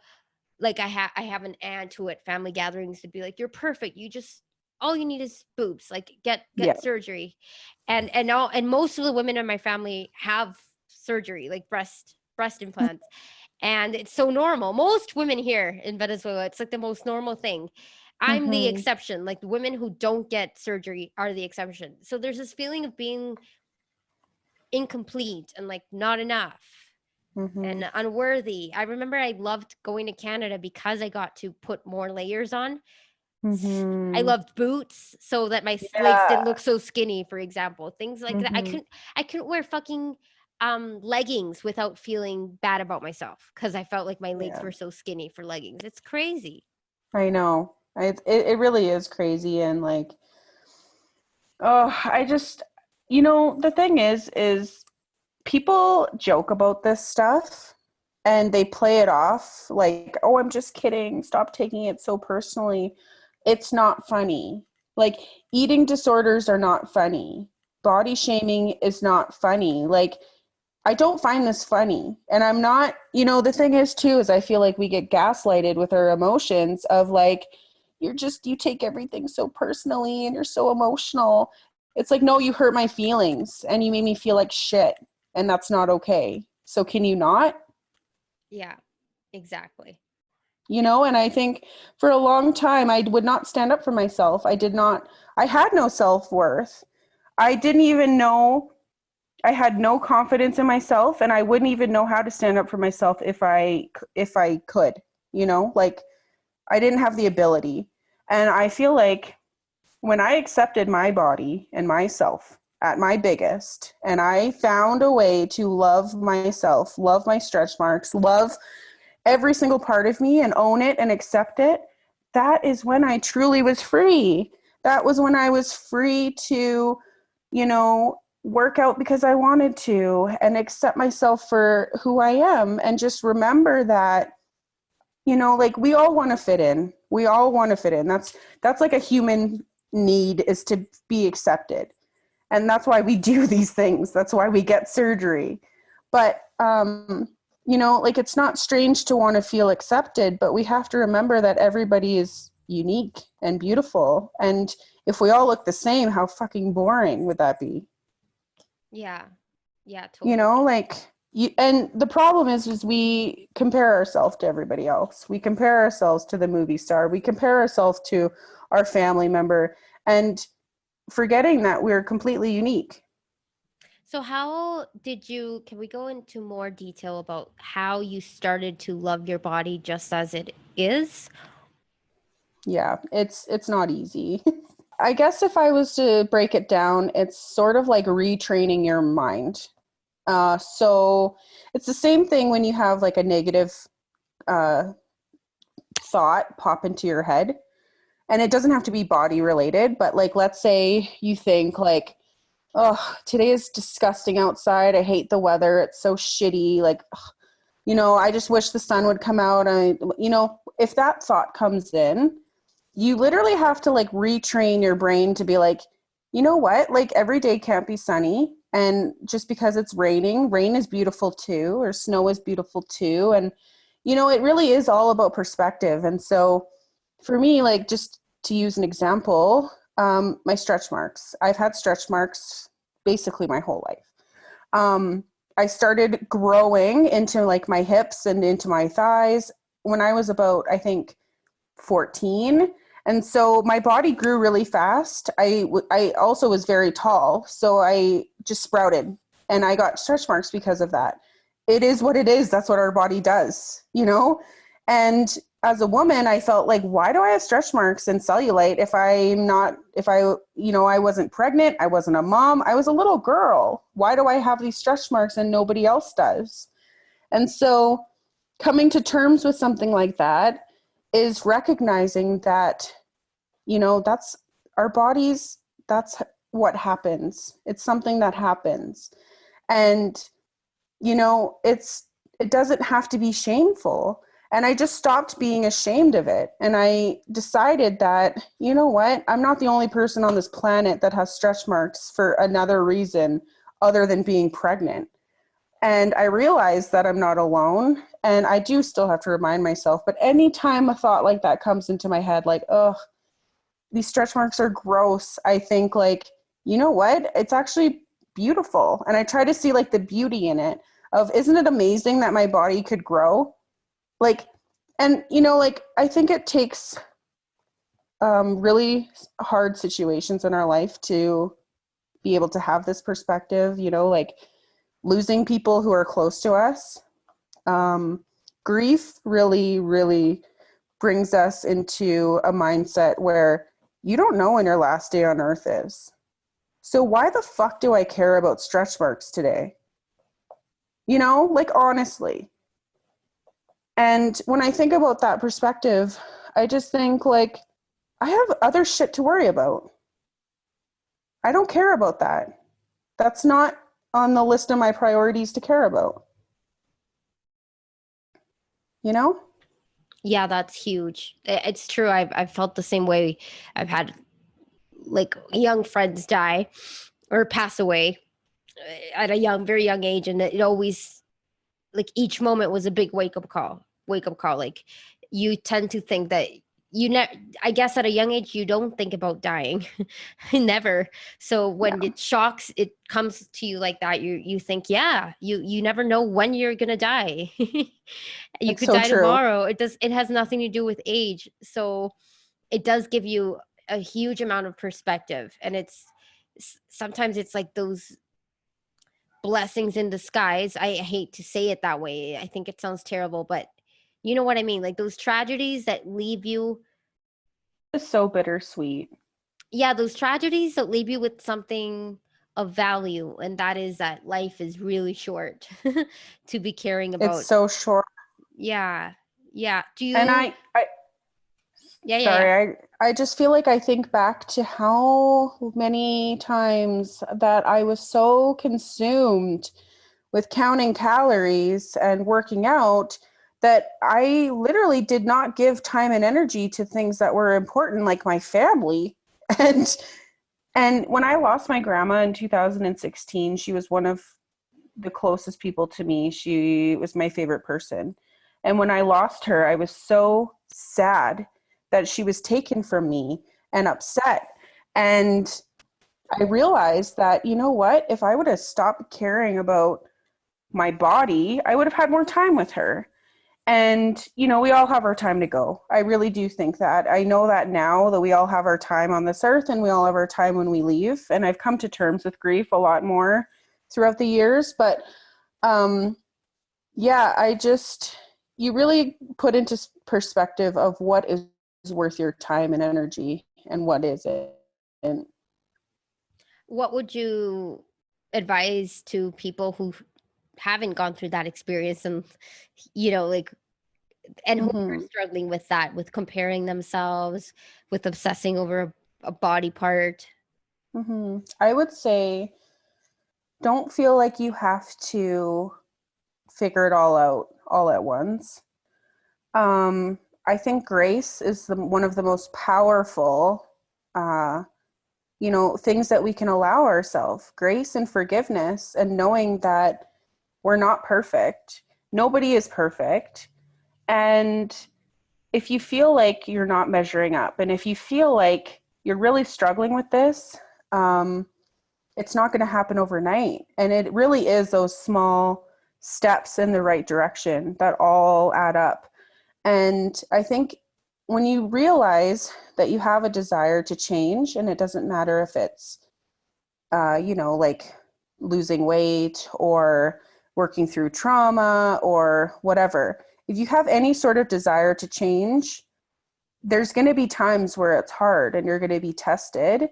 like I have an aunt who at family gatherings would be like, "You're perfect. You just, all you need is boobs. Like Yeah. get surgery." And most of the women in my family have surgery, like breast implants. And it's so normal. Most women here in Venezuela, it's like the most normal thing. I'm the Mm-hmm. exception. Like the women who don't get surgery are the exception. So there's this feeling of being incomplete and like not enough Mm-hmm. and unworthy. I remember I loved going to Canada because I got to put more layers on. I Mm-hmm. loved boots so that my legs Yeah. didn't look so skinny, for example. Things like that. Mm-hmm. I couldn't wear fucking leggings without feeling bad about myself, because I felt like my legs Yeah. were so skinny for leggings. It's crazy. I know. It really is crazy. And like, oh, I just, the thing is people joke about this stuff and they play it off like, oh, I'm just kidding. Stop taking it so personally. It's not funny. Like, eating disorders are not funny. Body shaming is not funny. Like, I don't find this funny. And I'm not, the thing is too, is I feel like we get gaslighted with our emotions of like, you take everything so personally and you're so emotional. It's like, no, you hurt my feelings and you made me feel like shit. And that's not okay. So can you not? Yeah, exactly. And I think for a long time, I would not stand up for myself. I had no self worth. I didn't even know I had no confidence in myself, and I wouldn't even know how to stand up for myself if I could, like I didn't have the ability. And I feel like when I accepted my body and myself at my biggest, and I found a way to love myself, love my stretch marks, love every single part of me and own it and accept it, that is when I truly was free. That was when I was free to, you know, work out because I wanted to and accept myself for who I am and just remember that, you know, like we all want to fit in. We all want to fit in. That's like a human need, is to be accepted. And that's why we do these things. That's why we get surgery. But you know, like it's not strange to want to feel accepted, but we have to remember that everybody is unique and beautiful. And if we all look the same, how fucking boring would that be? Yeah. Yeah, You know, totally. like and the problem is we compare ourselves to everybody else. We compare ourselves to the movie star. We compare ourselves to our family member, and forgetting that we're completely unique. So how did you, can we go into more detail about how you started to love your body just as it is? Yeah, it's not easy. I guess if I was to break it down, it's sort of like retraining your mind. So it's the same thing when you have like a negative uh, thought pop into your head. And it doesn't have to be body related, but like let's say you think like, oh, today is disgusting outside. I hate the weather. It's so shitty. Like, you know, I just wish the sun would come out. You know, if that thought comes in, you literally have to like retrain your brain to be like, you know what? Like every day can't be sunny. And just because it's raining, rain is beautiful too, or snow is beautiful too. And, you know, it really is all about perspective. And so for me, like just to use an example, my stretch marks. I've had stretch marks basically my whole life. Um, I started growing into like my hips and into my thighs when I was about, I think, 14. And so my body grew really fast. I also was very tall. So I just sprouted and I got stretch marks because of that. It is what it is. That's what our body does, you know? And as a woman, I felt like, why do I have stretch marks and cellulite if I'm not, if I, you know, I wasn't pregnant, I wasn't a mom, I was a little girl. Why do I have these stretch marks and nobody else does? And so coming to terms with something like that is recognizing that, you know, that's our bodies, that's what happens. It's something that happens. And, you know, it doesn't have to be shameful. And I just stopped being ashamed of it. And I decided that, you know what, I'm not the only person on this planet that has stretch marks for another reason other than being pregnant. And I realize that I'm not alone. And I do still have to remind myself. But anytime a thought like that comes into my head, like, oh, these stretch marks are gross, I think, like, you know what? It's actually beautiful. And I try to see like the beauty in it of, isn't it amazing that my body could grow? Like, and, you know, like, I think it takes really hard situations in our life to be able to have this perspective, you know, like losing people who are close to us. Um, Grief really, really brings us into a mindset where you don't know when your last day on earth is. So why the fuck do I care about stretch marks today? You know, like honestly. And when I think about that perspective, I just think like I have other shit to worry about. I don't care about that. That's not on the list of my priorities to care about, you know? Yeah, that's huge. It's true. I've felt the same way. I've had like young friends die or pass away at a young, very young age, and it always, like, each moment was a big wake up call. Like, you tend to think that you never, I guess at a young age you don't think about dying. Never. So when Yeah, it shocks, it comes to you like that, you think, yeah, you never know when you're gonna die. You it's could so die true. tomorrow. It has nothing to do with age. So it does give you a huge amount of perspective, and sometimes it's like those blessings in disguise. I hate to say it that way. I think it sounds terrible, but you know what I mean? Like those tragedies that leave you, It's so bittersweet. yeah, those tragedies that leave you with something of value, and that is that life is really short to be caring It's about. so short. Yeah. Yeah. Do And you? Yeah, yeah, yeah. sorry, I just feel like I think back to how many times that I was so consumed with counting calories and working out that I literally did not give time and energy to things that were important, like my family. And and when I lost my grandma in 2016, she was one of the closest people to me. She was my favorite person. And when I lost her, I was so sad that she was taken from me and upset. And I realized that, you know what? If I would have stopped caring about my body, I would have had more time with her. And, you know, we all have our time to go. I really do think that. I know that now that we all have our time on this earth and we all have our time when we leave. And I've come to terms with grief a lot more throughout the years. But um, yeah, you really put into perspective of what is worth your time and energy and what isn't. And What would you advise to people who haven't gone through that experience and, like, and who are mhm, struggling with that, with comparing themselves, with obsessing over a body part? I would say don't feel like you have to figure it all out all at once. I think grace is one of the most powerful, uh, things that we can allow ourselves. Grace and forgiveness, and knowing that we're not perfect. Nobody is perfect. And if you feel like you're not measuring up, and if you feel like you're really struggling with this, um, it's not going to happen overnight. And it really is those small steps in the right direction that all add up. And I think when you realize that you have a desire to change, and it doesn't matter if it's, like losing weight or working through trauma or whatever, if you have any sort of desire to change, there's going to be times where it's hard and you're going to be tested.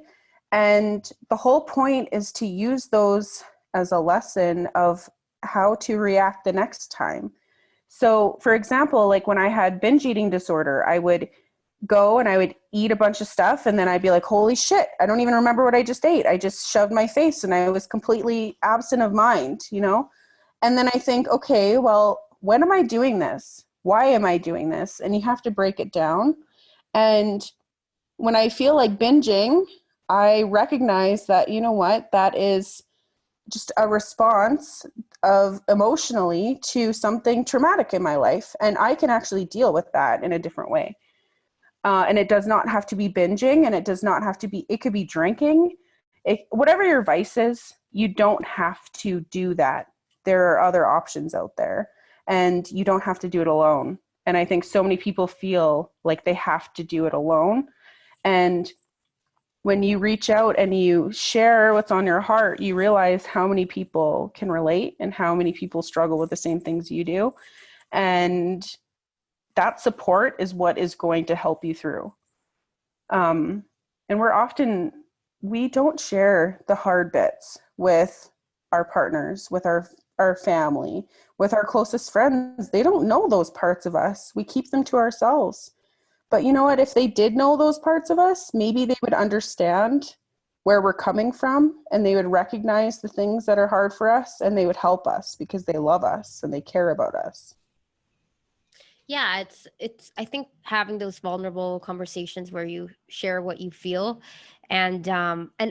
And the whole point is to use those as a lesson of how to react the next time. So, for example, like when I had binge eating disorder, I would go and I would eat a bunch of stuff and then I'd be like, holy shit, I don't even remember what I just ate. I just shoved my face and I was completely absent of mind. And then I think, okay, well, when am I doing this? Why am I doing this? And you have to break it down. And when I feel like binging, I recognize that, you know what, that is just a response of emotionally to something traumatic in my life. And I can actually deal with that in a different way. And it does not have to be binging, and it does not have to be, it could be drinking. Whatever your vice is, you don't have to do that. There are other options out there, and you don't have to do it alone. And I think so many people feel like they have to do it alone. And when you reach out and you share what's on your heart, you realize how many people can relate and how many people struggle with the same things you do. And that support is what is going to help you through. Um, and we don't share the hard bits with our partners, with our family, with our closest friends. They don't know those parts of us. We keep them to ourselves. But you know what? If they did know those parts of us, maybe they would understand where we're coming from and they would recognize the things that are hard for us and they would help us because they love us and they care about us. Yeah, it's I think having those vulnerable conversations where you share what you feel, and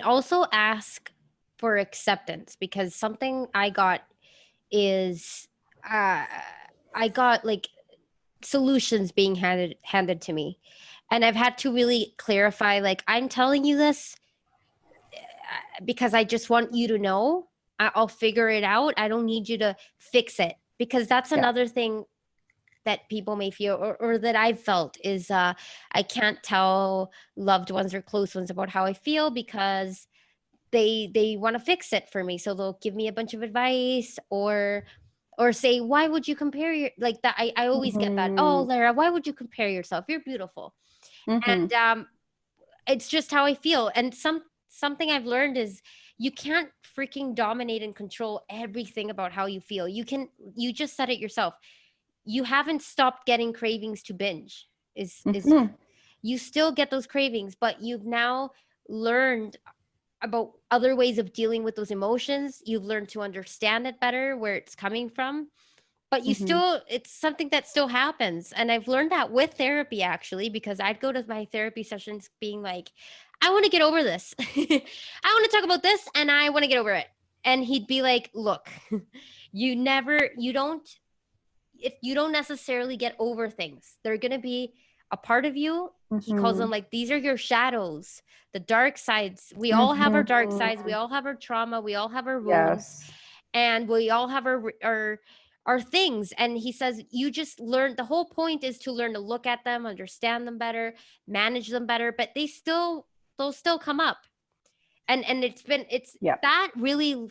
also ask for acceptance, because something I got is, uh I got like solutions being handed to me, and I've had to really clarify, like, I'm telling you this because I just want you to know. I'll figure it out. I don't need you to fix it, because that's Yeah. another thing that people may feel, or that I've felt, is I can't tell loved ones or close ones about how I feel because they want to fix it for me. So they'll give me a bunch of advice, or say, why would you compare your, like that. I always get that. Oh, Mm-hmm. Lara, why would you compare yourself? You're beautiful. Mm-hmm. And it's just how I feel. And something I've learned is you can't freaking dominate and control everything about how you feel. You just said it yourself. you haven't stopped getting cravings to binge. Is Mm-hmm. You still get those cravings, but you've now learned about other ways of dealing with those emotions. You've learned to understand it better, where it's coming from, but you Mm-hmm. still, it's something that still happens. And I've learned that with therapy, actually, because I'd go to my therapy sessions being like, I want to get over this. I want to talk about this and I want to get over it. And he'd be like, look, you don't, if you don't necessarily get over things, they're going to be a part of you. He calls Mm-hmm. them like, these are your shadows, the dark sides. We all have our dark sides. We Mm-hmm. all have our trauma. We all have our wounds, Yes. and we all have our things. And he says, you just learn, the whole point is to learn to look at them, understand them better, manage them better, but they'll still come up. And it's Yep. that really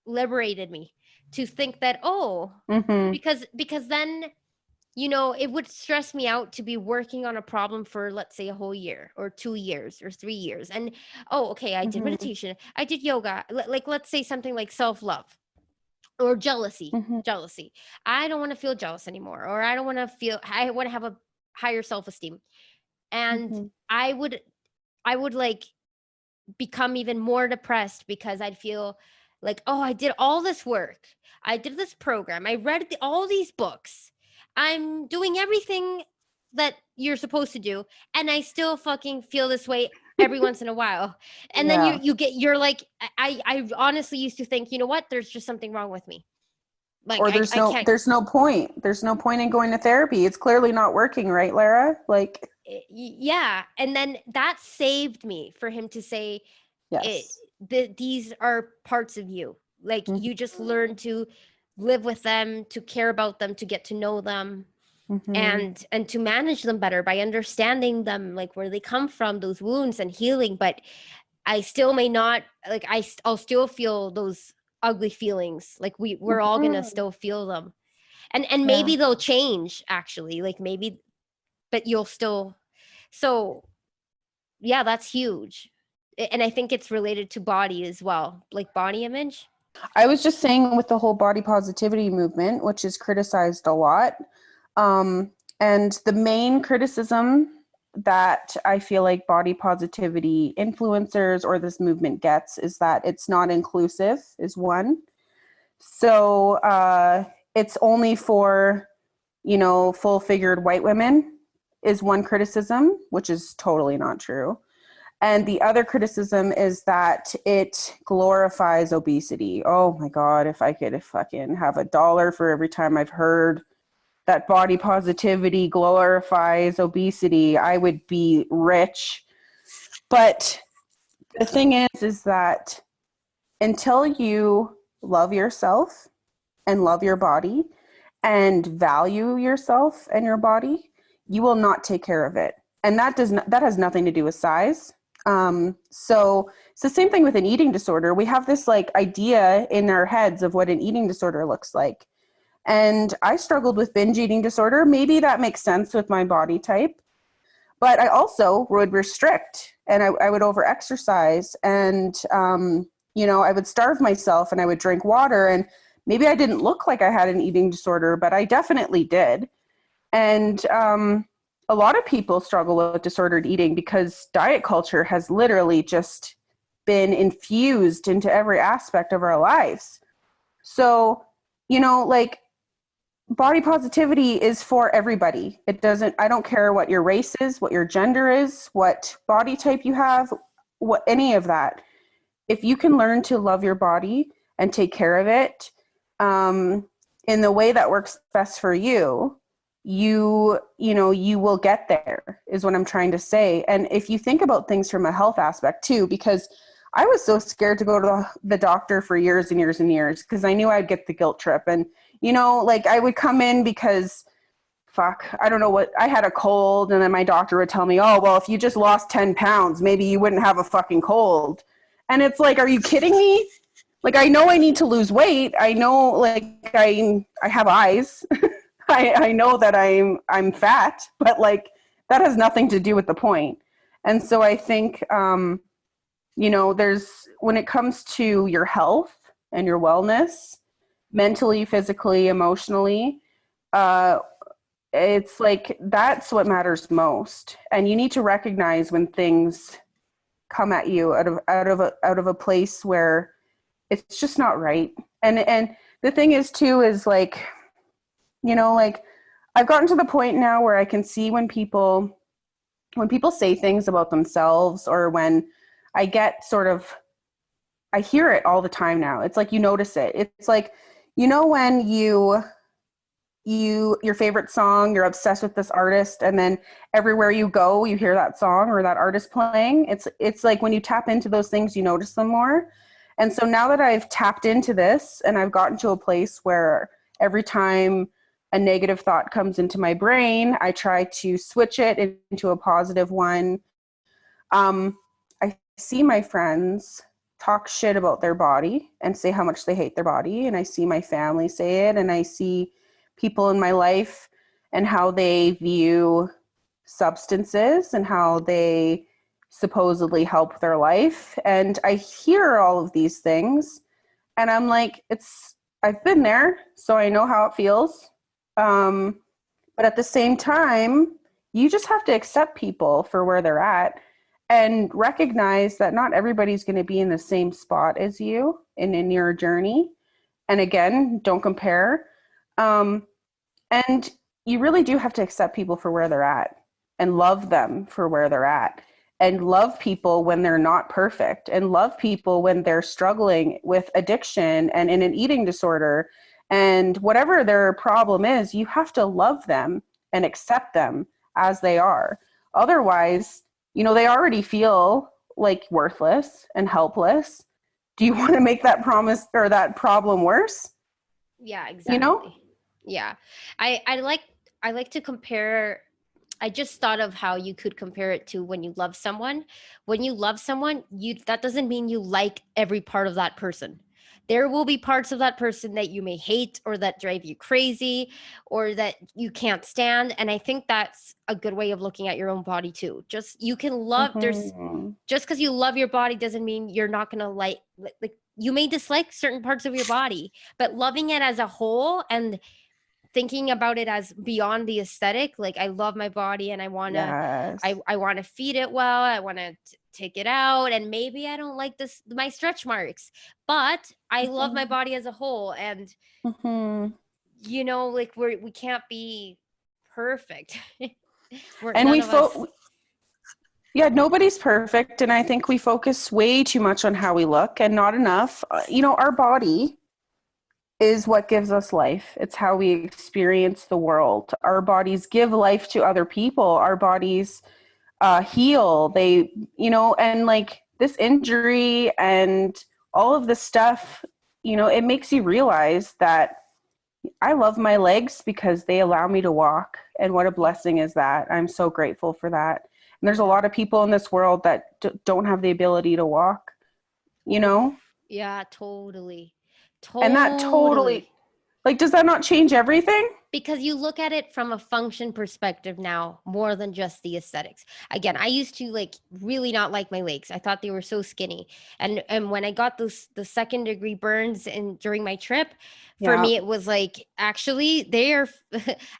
liberated me to think that, oh, Mm-hmm. because then, it would stress me out to be working on a problem for, let's say, a whole year or 2 years or 3 years. And, oh, okay, I did Mm-hmm. meditation, I did yoga, like, let's say something like self-love or jealousy. Mm-hmm. Jealousy. I don't want to feel jealous anymore, or I don't want to feel, I want to have a higher self-esteem. And Mm-hmm. I would like become even more depressed because I'd feel like, oh, I did all this work. I did this program. I read all these books. I'm doing everything that you're supposed to do. And I still fucking feel this way every once in a while. And then Yeah. you're like, I honestly used to think, you know what? There's just something wrong with me. Like Or I can't. there's no point. There's no point in going to therapy. It's clearly not working, right, Lara? Like, Yeah. And then that saved me for him to say, it yes. these are parts of you, like Mm-hmm. you just learn to live with them, to care about them, to get to know them, Mm-hmm. and to manage them better by understanding them, like where they come from, those wounds, and healing. But I still may not, like, I'll still feel those ugly feelings, like we're all gonna Mm-hmm. still feel them. And Yeah. maybe they'll change, actually, like maybe, but you'll still. So yeah, that's huge. And I think it's related to body as well, like body image. I was just saying with the whole body positivity movement, which is criticized a lot. Um, and the main criticism that I feel like body positivity influencers or this movement gets is that it's not inclusive, is one. So it's only for, full figured white women, is one criticism, which is totally not true. And the other criticism is that it glorifies obesity. Oh my God, if I could fucking have $1 for every time I've heard that body positivity glorifies obesity, I would be rich. But the thing is that until you love yourself and love your body and value yourself and your body, you will not take care of it. And that has nothing to do with size. So it's the same thing with an eating disorder. We have this like idea in our heads of what an eating disorder looks like. And I struggled with binge eating disorder. Maybe that makes sense with my body type. But I also would restrict, and I would over exercise, and I would starve myself, and I would drink water. And maybe I didn't look like I had an eating disorder, but I definitely did. And a lot of people struggle with disordered eating because diet culture has literally just been infused into every aspect of our lives. So, like, body positivity is for everybody. I don't care what your race is, what your gender is, what body type you have, what any of that. If you can learn to love your body and take care of it in the way that works best for you, you will get there, is what I'm trying to say. And if you think about things from a health aspect too, because I was so scared to go to the doctor for years and years and years because I knew I'd get the guilt trip. And, like I would come in because I don't know what, I had a cold, and then my doctor would tell me, oh, well, if you just lost 10 pounds, maybe you wouldn't have a fucking cold. And it's like, are you kidding me? Like, I know I need to lose weight. I know, like, I have eyes. I know that I'm fat, but like that has nothing to do with the point. And so I think, there's, when it comes to your health and your wellness, mentally, physically, emotionally, uh, it's like that's what matters most. And you need to recognize when things come at you out of a place where it's just not right. And the thing is too is like, like I've gotten to the point now where I can see when people say things about themselves, or when I get sort of, I hear it all the time now. It's like you notice it. It's like, when your favorite song, you're obsessed with this artist, and then everywhere you go you hear that song or that artist playing. It's like when you tap into those things, you notice them more. And so now that I've tapped into this and I've gotten to a place where every time a negative thought comes into my brain, I try to switch it into a positive one. I see my friends talk shit about their body and say how much they hate their body, and I see my family say it, and I see people in my life and how they view substances and how they supposedly help their life. And I hear all of these things, and I'm like, I've been there, so I know how it feels. Um, but at the same time, you just have to accept people for where they're at and recognize that not everybody's going to be in the same spot as you in your journey. And again, don't compare. Um, and you really do have to accept people for where they're at and love them for where they're at, and love people when they're not perfect, and love people when they're struggling with addiction and in an eating disorder, and whatever their problem is. You have to love them and accept them as they are. Otherwise, they already feel like worthless and helpless. Do you want to make that promise or that problem worse? Yeah, You know? exactly. Yeah. I like to compare. I just thought of how you could compare it to when you love someone. When you love someone, you that doesn't mean you like every part of that person. There will be parts of that person that you may hate, or that drive you crazy, or that you can't stand. And I think that's a good way of looking at your own body too. Just you can love there's Mm-hmm. just because you love your body doesn't mean you're not going to like you may dislike certain parts of your body, but loving it as a whole and thinking about it as beyond the aesthetic, like I love my body and Yes. I want to feed it well, I want to take it out, and maybe I don't like this my stretch marks, but I love my Mm-hmm. body as a whole. And Mm-hmm. like we can't be perfect. We're And none of us. yeah, nobody's perfect. And I think we focus way too much on how we look and not enough. Our body is what gives us life. It's how we experience the world. Our bodies give life to other people. Our bodies heal. And like this injury and all of this stuff, it makes you realize that I love my legs because they allow me to walk. And what a blessing is that. I'm so grateful for that. And there's a Yeah. lot of people in this world that don't have the ability to walk, you Oof. know? Yeah, totally. And that Totally. totally, like, does that not change everything? Because you look at it from a function perspective now more than just the aesthetics. Again, I used to like really not like my legs. I thought they were so skinny. And when I got those the second degree burns in during my trip, for Yeah. me it was like actually they are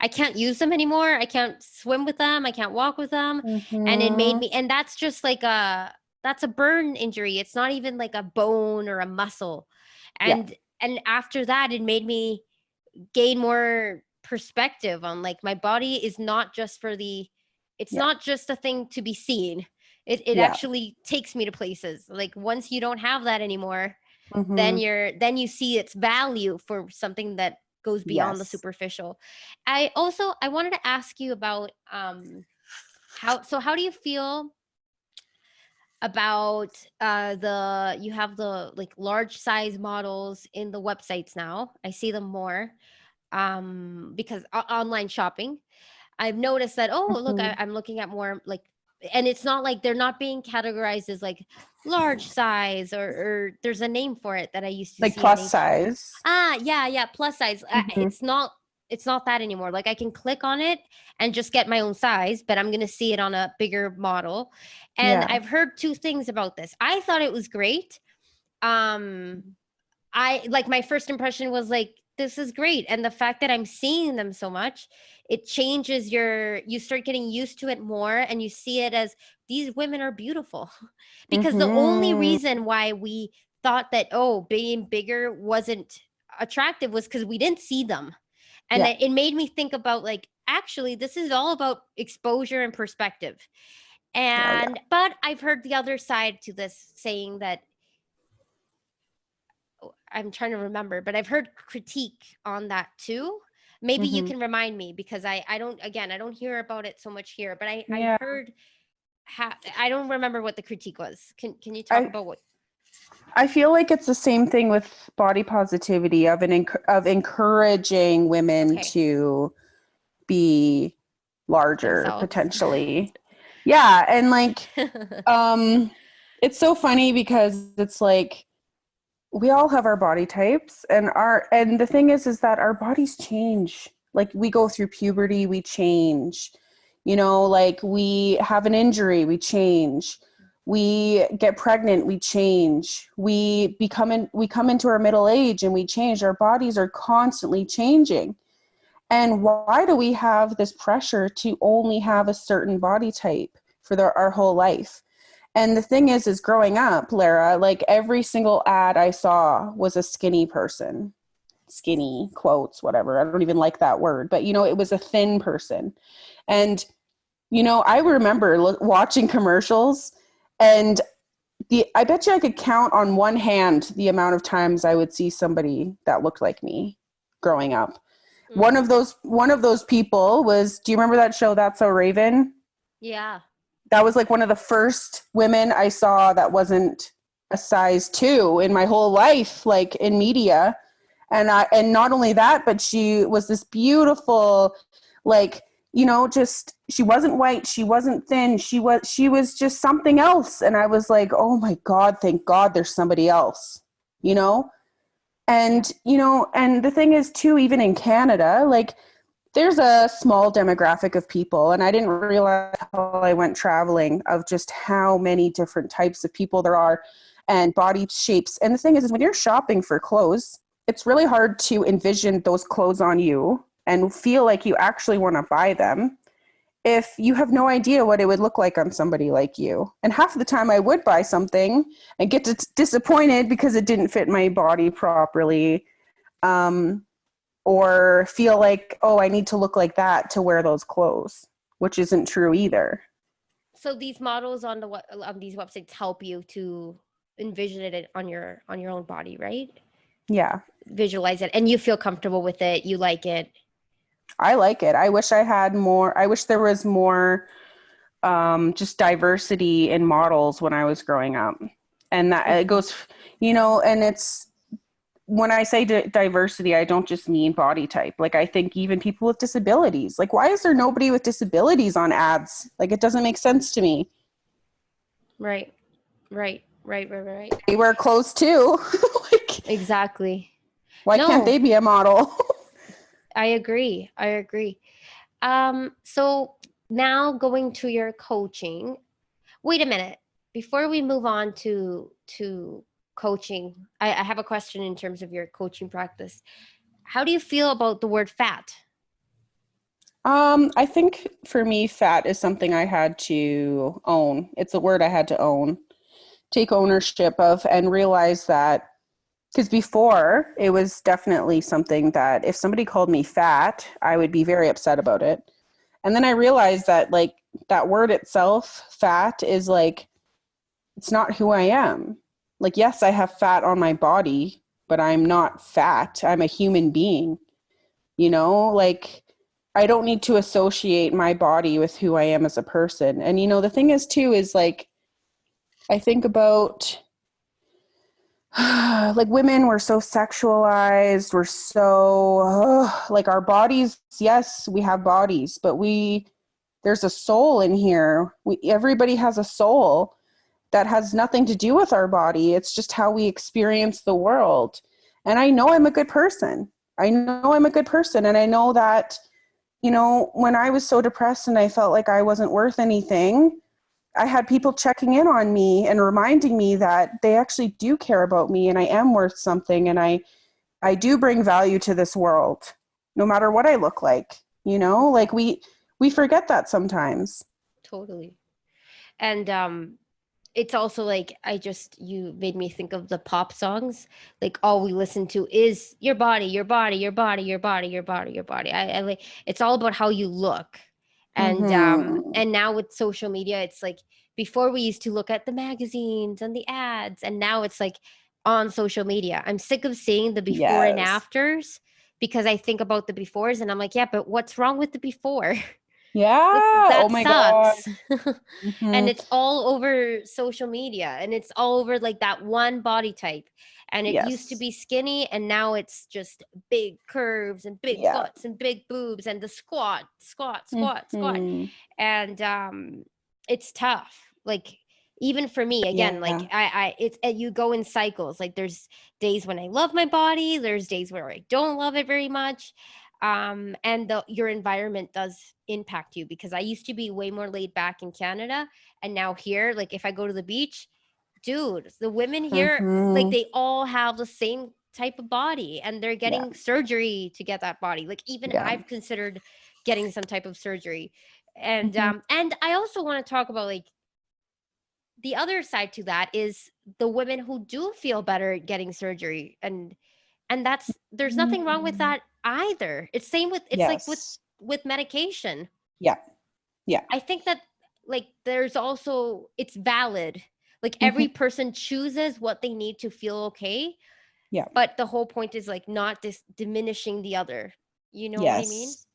I can't use them anymore. I can't swim with them. I can't walk with them. And it made Mm-hmm. me, and that's just like that's a burn injury. It's not even like a bone or a muscle. Yeah. And after that it made me gain more perspective on like my body is not just for the it's Yeah. not just a thing to be seen. It Yeah. actually takes me to places. Like once you don't have that anymore, Mm-hmm. then you see its value for something that goes beyond the Yes. superficial. I wanted to ask you about how do you feel about the you have the like large size models in the websites now. I see them more because online shopping, I've noticed that, oh look, Mm-hmm. I'm looking at more like, and it's not like they're not being categorized as like large size, or there's a name for it that I used to Like see in plus H. size. Yeah, plus size. Mm-hmm. It's not that anymore. Like I can click on it and just get my own size, but I'm going to see it on a bigger model. And Yeah. I've heard two things about this. I thought it was great. um I like my first impression was like this is great. And the fact that I'm seeing them so much, it changes you start getting used to it more, and you see it as these women are beautiful. Because the only Mm-hmm. reason why we thought that, oh, being bigger wasn't attractive was because we didn't see them. And Yeah. it made me think about, like, actually, this is all about exposure and perspective. Yeah. Yeah. But I've heard the other side to this, saying that, I'm trying to remember, but I've heard critique on that too. Maybe you Mm-hmm. can remind me, because I don't, again, I don't hear about it so much here, but I Yeah. heard, I don't remember what the critique was. Can you talk I about what? I feel like it's the same thing with body positivity of encouraging women Okay. to be larger Themselves. potentially. Yeah, and like um it's so funny because it's like we all have our body types, and the thing is that our bodies change. Like we go through puberty, we change. You know, like we have an injury, we change. We get pregnant, we change. We come into our middle age and we change. Our bodies are constantly changing. And why do we have this pressure to only have a certain body type for our whole life? And the thing is growing up, Lara, like every single ad I saw was a skinny person. Skinny, quotes, whatever. I don't even like that word, but it was a thin person. And, I remember watching commercials, and I bet you I could count on one hand the amount of times I would see somebody that looked like me growing up. One Mm. of those people was, do you remember that show That's So Raven? Yeah. That was like one of the first women I saw that wasn't a size 2 in my whole life, like in media. And not only that, but she was this beautiful, like, just, she wasn't white, she wasn't thin, she was just something else. And I was like, oh my God, thank God there's somebody else, you know? Yeah. And the thing is too, even in Canada, like there's a small demographic of people, and I didn't realize how I went traveling of just how many different types of people there are and body shapes. And the thing is when you're shopping for clothes, it's really hard to envision those clothes on you and feel like you actually want to buy them if you have no idea what it would look like on somebody like you. And half of the time I would buy something and get disappointed because it didn't fit my body properly. Um, or feel like, oh, I need to look like that to wear those clothes, which isn't true either. So these models on these websites help you to envision it on your own body, right? Yeah, Visualize it, and you feel comfortable with it. You like it. I like it. I wish I had more. I wish there was more just diversity in models when I was growing up. And that it Mm-hmm. goes, and it's, when I say diversity, I don't just mean body type. Like, I think even people with disabilities. Like, why is there nobody with disabilities on ads? Like, it doesn't make sense to me. Right. Right. They wear clothes too. Like, Exactly. why can't No, they be a model? I agree. I agree. So now going to your coaching. Wait a minute. Before we move on to coaching, I have a question in terms of your coaching practice. How do you feel about the word fat? I think for me, fat is something I had to own. It's a word I had to own, take ownership of, and realize that, because before it was definitely something that if somebody called me fat, I would be very upset about it. And then I realized that, like, that word itself, fat, is like, it's not who I am. Like, yes, I have fat on my body, but I'm not fat. I'm a human being, like, I don't need to associate my body with who I am as a person. And, the thing is too, is like, I think about like women, we're so sexualized. We're so like our bodies. Yes, we have bodies, but there's a soul in here. Everybody has a soul that has nothing to do with our body. It's just how we experience the world. And I know I'm a good person. I know I'm a good person. And I know that, when I was so depressed and I felt like I wasn't worth anything, I had people checking in on me and reminding me that they actually do care about me and I am worth something. And I do bring value to this world, no matter what I look like, you know? Like we forget that sometimes. Totally. And it's also like you made me think of the pop songs. Like all we listen to is your body, your body, your body, your body, your body, your body. I like it's all about how you look. Mhm. And now with social media, it's like before we used to look at the magazines and the ads, and now it's like on social media. I'm sick of seeing the before and Yes. afters because I think about the befores and I'm like, yeah, but what's wrong with the before? Like Yeah. Oh that my God. sucks. And Mhm. it's all over social media and it's all over like that one body type. And it used to Yes. be skinny and now it's just big curves and big Yeah. butts and big boobs and the squat, squat, squat, squat. Mhm. And it's tough. Like even for me, again, like Yeah. it's you go in cycles. Like there's days when I love my body, there's days where I don't love it very much. And your environment does impact you because I used to be way more laid back in Canada, and now here, like if I go to the beach, dude, the women here, like Mhm. they all have the same type of body and they're Yeah. getting surgery to get that body. Like even Yeah. I've considered getting some type of surgery. Mhm. And I also want to talk about like the other side to that is the women who do feel better getting surgery, and that's there's nothing wrong with Mm. that either. It's same with it's like Yes. with medication. Yeah. Yeah. I think that like there's also it's valid. Like Mhm. every person chooses what they need to feel okay, Yeah. but the whole point is like not diminishing the other. You know what I mean? Yes.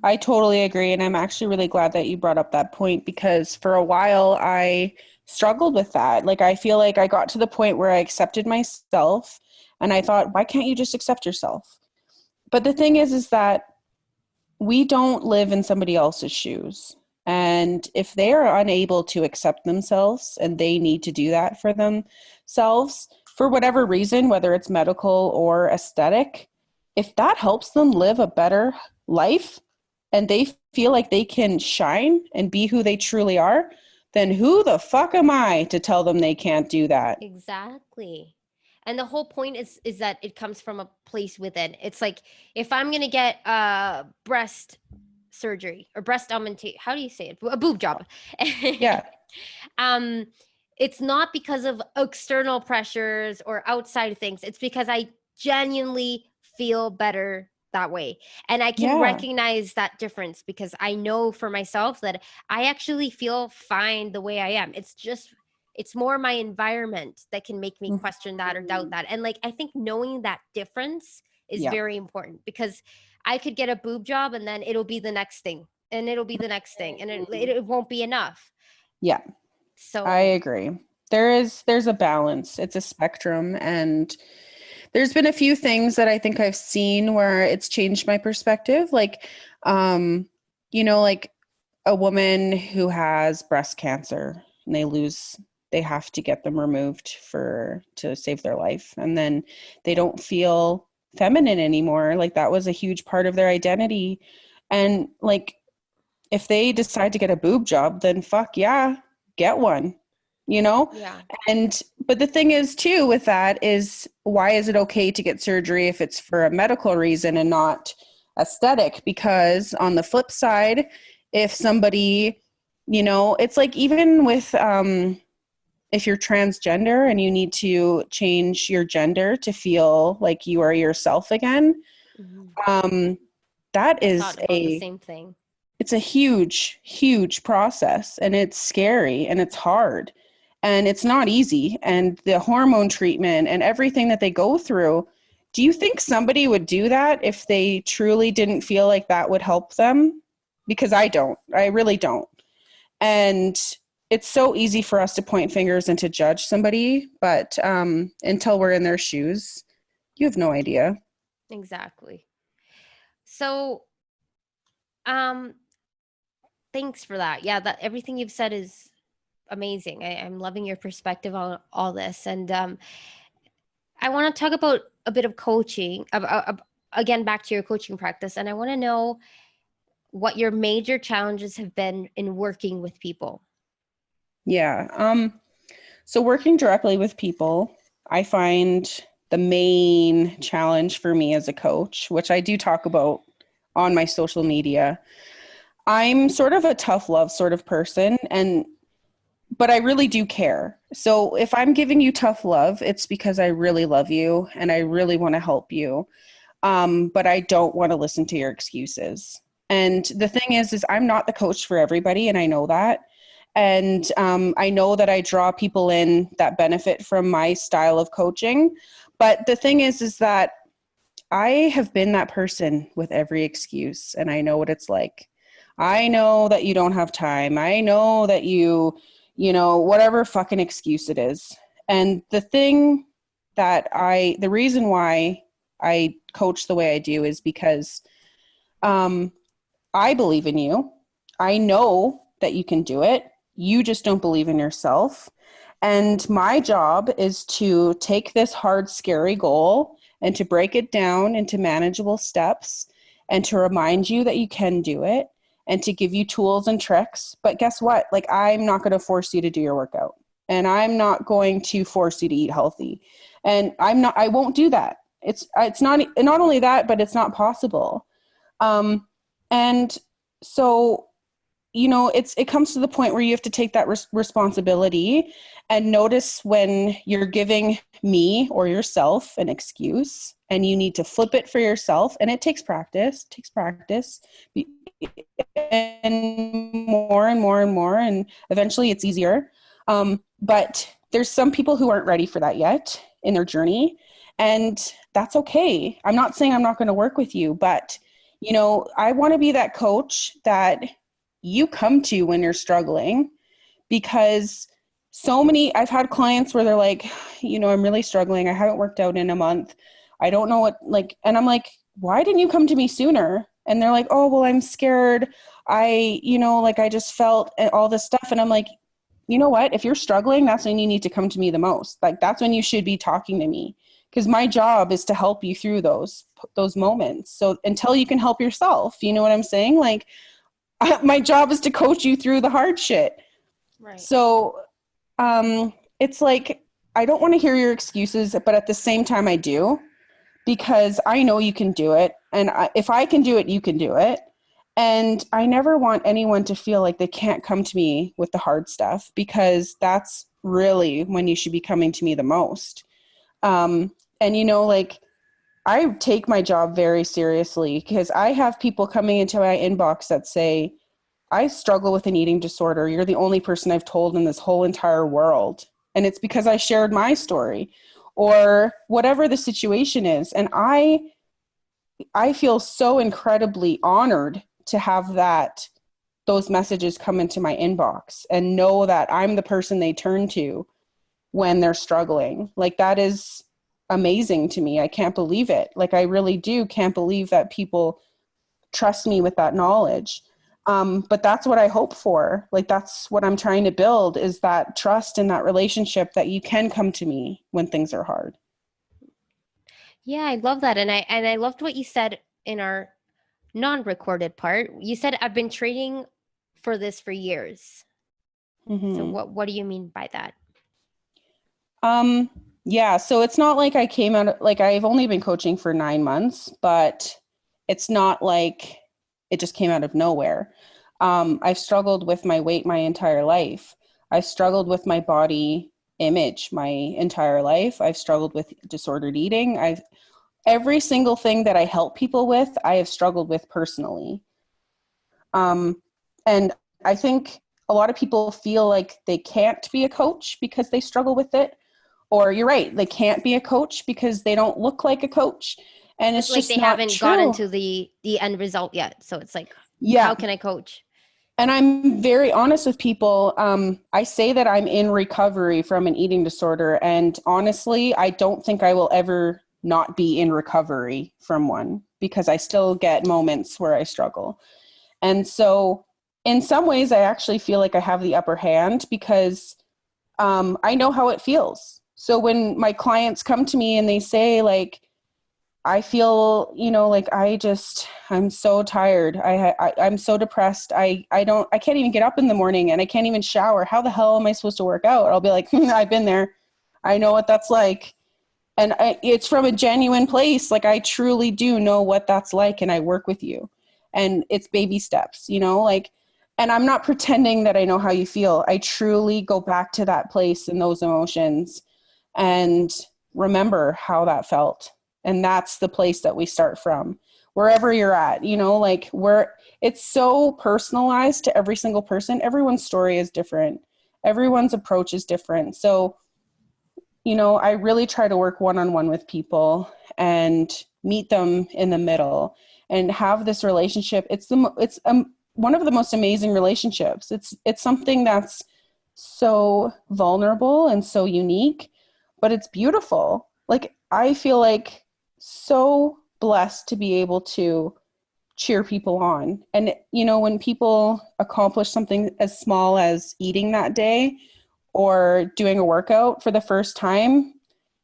I totally agree. And I'm actually really glad that you brought up that point because for a while I struggled with that. Like, I feel like I got to the point where I accepted myself and I thought, why can't you just accept yourself? But the thing is that we don't live in somebody else's shoes. And if they are unable to accept themselves and they need to do that for themselves, for whatever reason, whether it's medical or aesthetic, if that helps them live a better life and they feel like they can shine and be who they truly are, then who the fuck am I to tell them they can't do that? Exactly. And the whole point is that it comes from a place within. It's like if I'm gonna get breast surgery or breast augmentation, how do you say it? A boob job. Yeah. um, it's not because of external pressures or outside things. It's because I genuinely feel better that way. And I can Yeah. recognize that difference because I know for myself that I actually feel fine the way I am. It's more my environment that can make me question that or doubt Mhm. that. And like I think knowing that difference is Yeah. very important because I could get a boob job and then it'll be the next thing and it'll be the next thing and Mhm. it won't be enough. Yeah. I So, agree. There's a balance. It's a spectrum and there's been a few things that I think I've seen where it's changed my perspective. Like um, like a woman who has breast cancer and they have to get them removed for to save their life. And then they don't feel feminine anymore. Like that was a huge part of their identity. And like if they decide to get a boob job, then fuck yeah, get one, you know? yeah. And, but the thing is, too, with that is why is it okay to get surgery if it's for a medical reason and not aesthetic? Because on the flip side, if somebody, it's like even with, if you're transgender and you need to change your gender to feel like you are yourself again, Mhm. um, that I is thought about the same thing. it's a huge, huge process and it's scary and it's hard and it's not easy. And the hormone treatment and everything that they go through. Do you think somebody would do that if they truly didn't feel like that would help them? Because I don't. I really don't. And it's so easy for us to point fingers and to judge somebody, but until we're in their shoes, you have no idea. Exactly. So, um, thanks for that. Yeah, that everything you've said is amazing. I'm loving your perspective on all this. And I want to talk about a bit of coaching, again, back to your coaching practice. And I want to know what your major challenges have been in working with people. Yeah. So working directly with people, I find the main challenge for me as a coach, which I do talk about on my social media. I'm sort of a tough love sort of person, but I really do care. So if I'm giving you tough love, it's because I really love you and I really want to help you. But I don't want to listen to your excuses. And the thing is I'm not the coach for everybody, and I know that. And I know that I draw people in that benefit from my style of coaching. But the thing is that I have been that person with every excuse, and I know what it's like. I know that you don't have time. I know that whatever fucking excuse it is. And the reason why I coach the way I do is because um, I believe in you. I know that you can do it. You just don't believe in yourself. And my job is to take this hard, scary goal and to break it down into manageable steps and to remind you that you can do it and to give you tools and tricks. But guess what? Like, I'm not going to force you to do your workout, and I'm not going to force you to eat healthy. And I won't do that. It's not only that, but it's not possible. And so, it comes to the point where you have to take that responsibility and notice when you're giving me or yourself an excuse, and you need to flip it for yourself. And it takes practice, and more and more and more. And eventually it's easier. But there's some people who aren't ready for that yet in their journey. And that's okay. I'm not saying I'm not going to work with you, but I want to be that coach that you come to when you're struggling, because I've had clients where they're like, I'm really struggling. I haven't worked out in a month. I don't know and I'm like, why didn't you come to me sooner? And they're like, oh, well, I'm scared. I just felt all this stuff. And I'm like, you know what? If you're struggling, that's when you need to come to me the most. Like, that's when you should be talking to me, because my job is to help you through those moments. So until you can help yourself, you know what I'm saying? Like, my job is to coach you through the hard shit. Right. So it's like, I don't want to hear your excuses, but at the same time I do, because I know you can do it. And if I can do it, you can do it. And I never want anyone to feel like they can't come to me with the hard stuff, because that's really when you should be coming to me the most. And I take my job very seriously, because I have people coming into my inbox that say, I struggle with an eating disorder. You're the only person I've told in this whole entire world. And it's because I shared my story, or whatever the situation is. And I feel so incredibly honored to have those messages come into my inbox and know that I'm the person they turn to when they're struggling. Like, that is amazing to me. I can't believe it. Like, I really can't believe that people trust me with that knowledge. But that's what I hope for. Like, that's what I'm trying to build, is that trust in that relationship, that you can come to me when things are hard. Yeah, I love that. And I loved what you said in our non-recorded part. You said, I've been training for this for years. Mm-hmm. So what do you mean by that? Yeah, so it's not like I came out, like, I've only been coaching for 9 months, but it's not like it just came out of nowhere. I've struggled with my weight my entire life. I've struggled with my body image my entire life. I've struggled with disordered eating. Every single thing that I help people with, I have struggled with personally. And I think a lot of people feel like they can't be a coach because they struggle with it. Or you're right, they can't be a coach because they don't look like a coach. And it's like just they not haven't true. gotten to the end result yet. So it's like, Yeah. how can I coach? And I'm very honest with people. I say that I'm in recovery from an eating disorder. And honestly, I don't think I will ever not be in recovery from one, because I still get moments where I struggle. And so in some ways, I actually feel like I have the upper hand, because I know how it feels. So when my clients come to me and they say, like, I feel, like, I'm so tired. I'm so depressed. I can't even get up in the morning, and I can't even shower. How the hell am I supposed to work out? I'll be like, I've been there. I know what that's like. And it's from a genuine place. Like, I truly do know what that's like, and I work with you. And it's baby steps, like, and I'm not pretending that I know how you feel. I truly go back to that place and those emotions and remember how that felt. And that's the place that we start from, wherever you're at, like, where it's so personalized to every single person. Everyone's story is different. Everyone's approach is different. So, I really try to work one-on-one with people and meet them in the middle and have this relationship. It's one of the most amazing relationships. It's something that's so vulnerable and so unique, but it's beautiful. Like, I feel like so blessed to be able to cheer people on. And when people accomplish something as small as eating that day or doing a workout for the first time,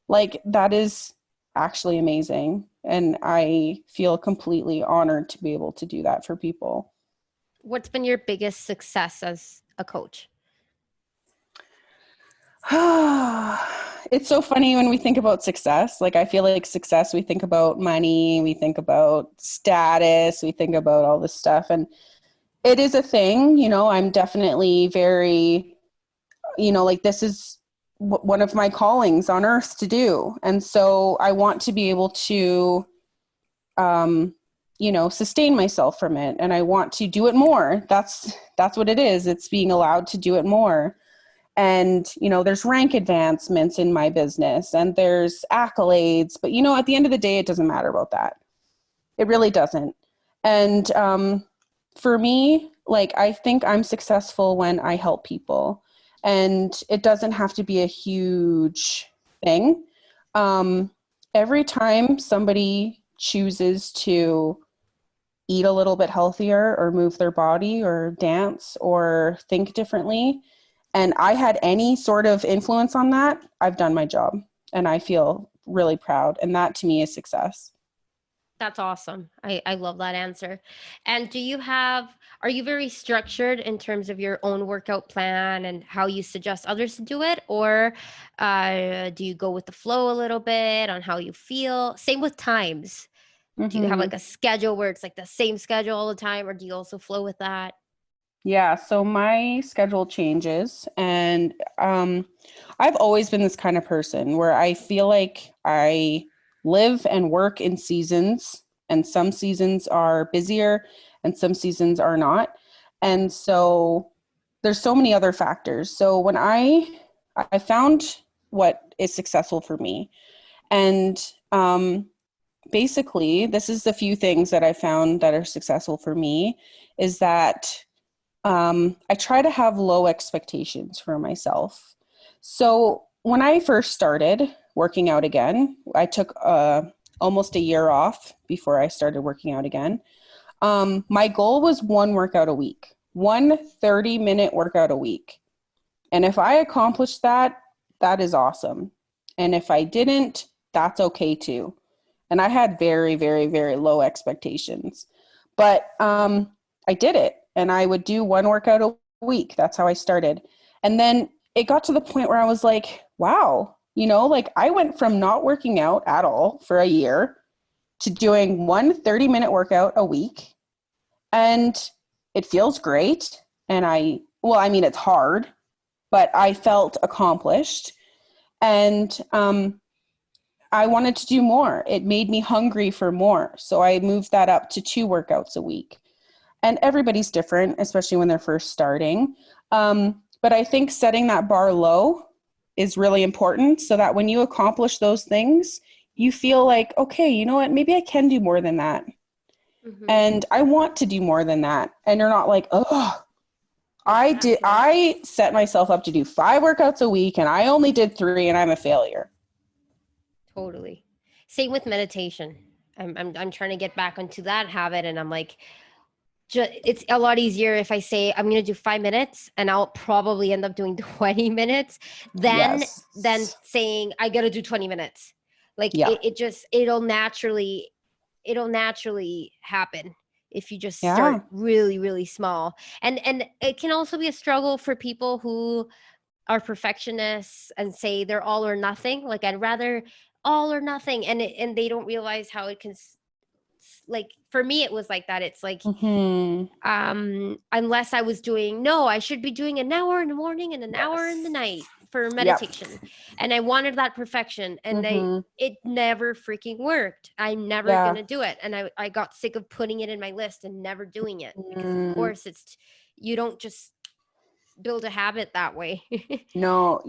like, that is actually amazing. And I feel completely honored to be able to do that for people. What's been your biggest success as a coach? It's so funny when we think about success. Like, I feel like success, we think about money, we think about status, we think about all this stuff. And it is a thing, I'm definitely very, like, this is one of my callings on earth to do. And so I want to be able to, sustain myself from it. And I want to do it more. That's what it is. It's being allowed to do it more. And, there's rank advancements in my business and there's accolades, but, at the end of the day, it doesn't matter about that. It really doesn't. And for me, like, I think I'm successful when I help people, and it doesn't have to be a huge thing. Every time somebody chooses to eat a little bit healthier or move their body or dance or think differently, and I had any sort of influence on that, I've done my job, and I feel really proud. And that to me is success. That's awesome. I love that answer. And are you very structured in terms of your own workout plan and how you suggest others to do it? Or do you go with the flow a little bit on how you feel? Same with times. Do you have Mm-hmm. like a schedule where it's like the same schedule all the time, or do you also flow with that? Yeah, so my schedule changes, and I've always been this kind of person where I feel like I live and work in seasons, and some seasons are busier and some seasons are not. And so there's so many other factors. So when I found what is successful for me, and basically this is the few things that I found that are successful for me, is that I try to have low expectations for myself. So when I first started working out again, I took almost a year off before I started working out again. My goal was one workout a week, one 30-minute workout a week. And if I accomplished that, that is awesome. And if I didn't, that's okay too. And I had very, very, very low expectations. But I did it, and I would do one workout a week. That's how I started. And then it got to the point where I was like, wow, like, I went from not working out at all for a year to doing one 30-minute workout a week. And it feels great. And it's hard, but I felt accomplished. And I wanted to do more. It made me hungry for more. So I moved that up to 2 workouts a week. And everybody's different, especially when they're first starting. But I think setting that bar low is really important, so that when you accomplish those things, you feel like, okay, you know what, maybe I can do more than that. Hmm. And I want to do more than that. And you're not like, oh, Exactly. I set myself up to do 5 workouts a week and I only did 3 and I'm a failure. Totally. Same with meditation. I'm trying to get back onto that habit, and I'm like, it's a lot easier if I say I'm going to do 5 minutes and I'll probably end up doing 20 minutes than Yes. saying I got to do 20 minutes. Like Yeah. it'll naturally happen if you just start Yeah. really, really small. And it can also be a struggle for people who are perfectionists and say they're all or nothing. Like, I'd rather all or nothing, and they don't realize how it can like, for me it was like that. It's like, Mm-hmm. unless I was doing, no, I should be doing an hour in the morning and an hour in the Yes. night for Yep. meditation, and I wanted that perfection, and Mm-hmm. it never freaking worked. I'm never Yeah. gonna do it, and I got sick of putting it in my list and never doing it, because of Mm. course it's, you don't just build a habit that way. No,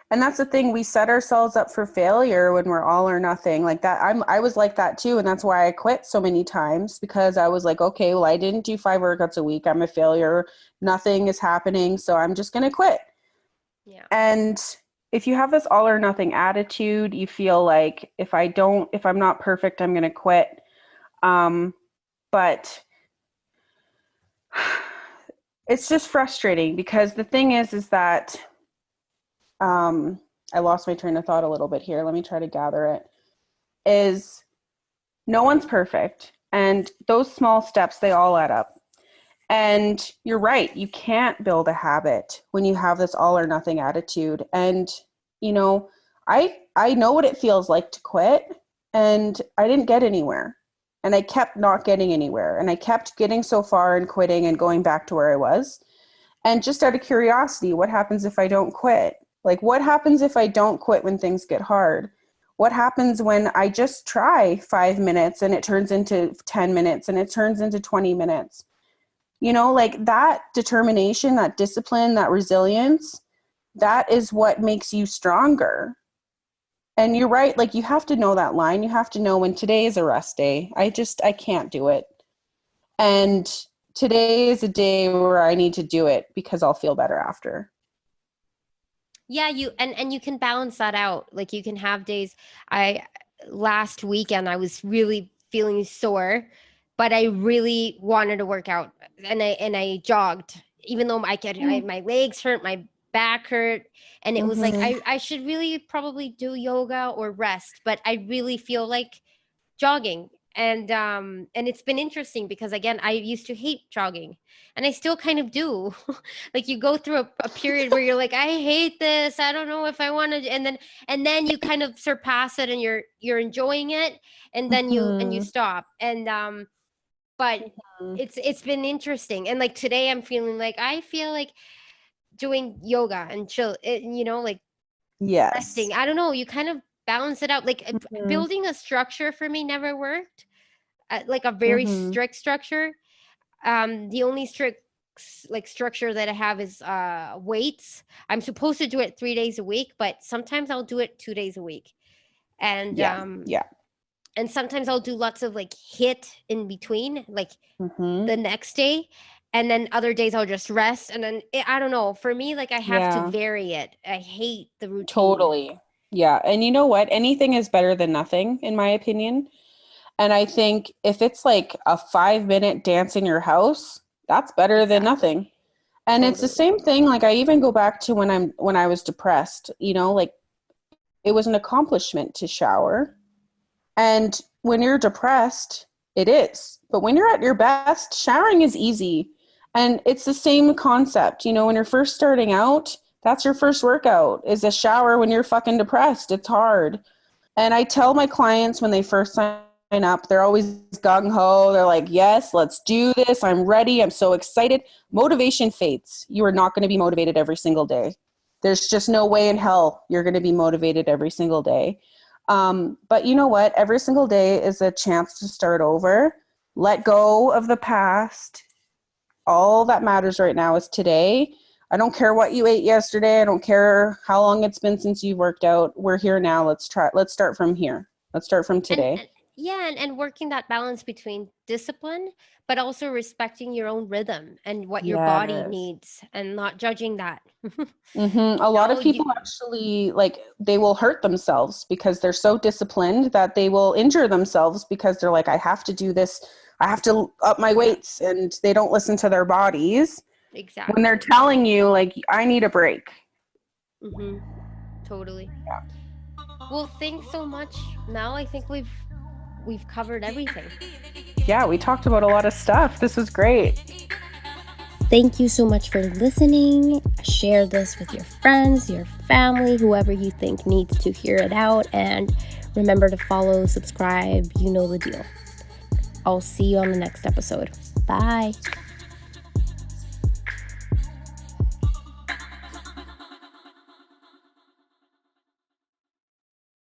and that's the thing. We set ourselves up for failure when we're all or nothing like that. I was like that too, and that's why I quit so many times, because I was like, okay, well, I didn't do 5 workouts a week. I'm a failure. Nothing is happening, so I'm just gonna quit. Yeah. And if you have this all or nothing attitude, you feel like if I'm not perfect, I'm gonna quit. But it's just frustrating, because the thing is that I lost my train of thought a little bit here. Let me try to gather it. Is no one's perfect, and those small steps, they all add up. And you're right, you can't build a habit when you have this all or nothing attitude. And you know, I know what it feels like to quit, and I didn't get anywhere. And I kept not getting anywhere, and I kept getting so far and quitting and going back to where I was. And just out of curiosity, what happens if I don't quit? Like, what happens if I don't quit when things get hard? What happens when I just try 5 minutes and it turns into 10 minutes and it turns into 20 minutes? Like that determination, that discipline, that resilience, that is what makes you stronger. And you're right, like you have to know that line. You have to know when today is a rest day. I can't do it. And today is a day where I need to do it because I'll feel better after. Yeah, and you can balance that out. Like, you can have days. I Last weekend I was really feeling sore, but I really wanted to work out, and I jogged, even though my legs hurt, my back hurt, and it was like, Mm-hmm. I should really probably do yoga or rest, but I really feel like jogging. And it's been interesting, because again, I used to hate jogging, and I still kind of do. Like, you go through a period where you're like, I hate this, I don't know if I want to, and then you kind of surpass it, and you're enjoying it, and then you Mm-hmm. stop. And but it's been interesting, and like today I'm feeling like, I feel like doing yoga and chill it, like Yes. resting. I don't know, you kind of balance it out. Like, Mm-hmm. building a structure for me never worked, like a very Mm-hmm. strict structure. The only strict like structure that I have is weights. I'm supposed to do it 3 days a week, but sometimes I'll do it 2 days a week. And Yeah. um Yeah. and sometimes I'll do lots of like hit in between, like Mm-hmm. the next day. And then other days I'll just rest. And then I don't know. For me, like, I have to Yeah. vary it. I hate the routine. Totally. Yeah. And you know what? Anything is better than nothing, in my opinion. And I think if it's like a 5 minute dance in your house, that's better than Exactly. nothing. And it's the Totally. same thing. Like I even go back to when I was depressed, like it was an accomplishment to shower. And when you're depressed, it is. But when you're at your best, showering is easy. And it's the same concept. When you're first starting out, that's your first workout is a shower when you're fucking depressed. It's hard. And I tell my clients when they first sign up, they're always gung ho. They're like, yes, let's do this. I'm ready. I'm so excited. Motivation fades. You are not going to be motivated every single day. There's just no way in hell you're going to be motivated every single day. But you know what? Every single day is a chance to start over, let go of the past. All that matters right now is today. I don't care what you ate yesterday. I don't care how long it's been since you worked out. We're here now. Let's start from here. Let's start from today. And yeah, and working that balance between discipline, but also respecting your own rhythm and what your body Yes. needs, and not judging that. A lot of You people actually like they will hurt themselves because they're so disciplined that they will injure themselves because they're like, I have to do this. I have to up my Yeah, weights, and they don't listen to their bodies when they're exactly. telling you like, I need a break. Mm-hmm. Totally. Well, thanks so much, Mel. I think we've covered everything. Yeah, we talked about a lot of stuff. This was great. Thank you so much for listening. Share this with your friends, your family, whoever you think needs to hear it out. And Remember to follow, subscribe, you know the deal. I'll see you on the next episode. Bye.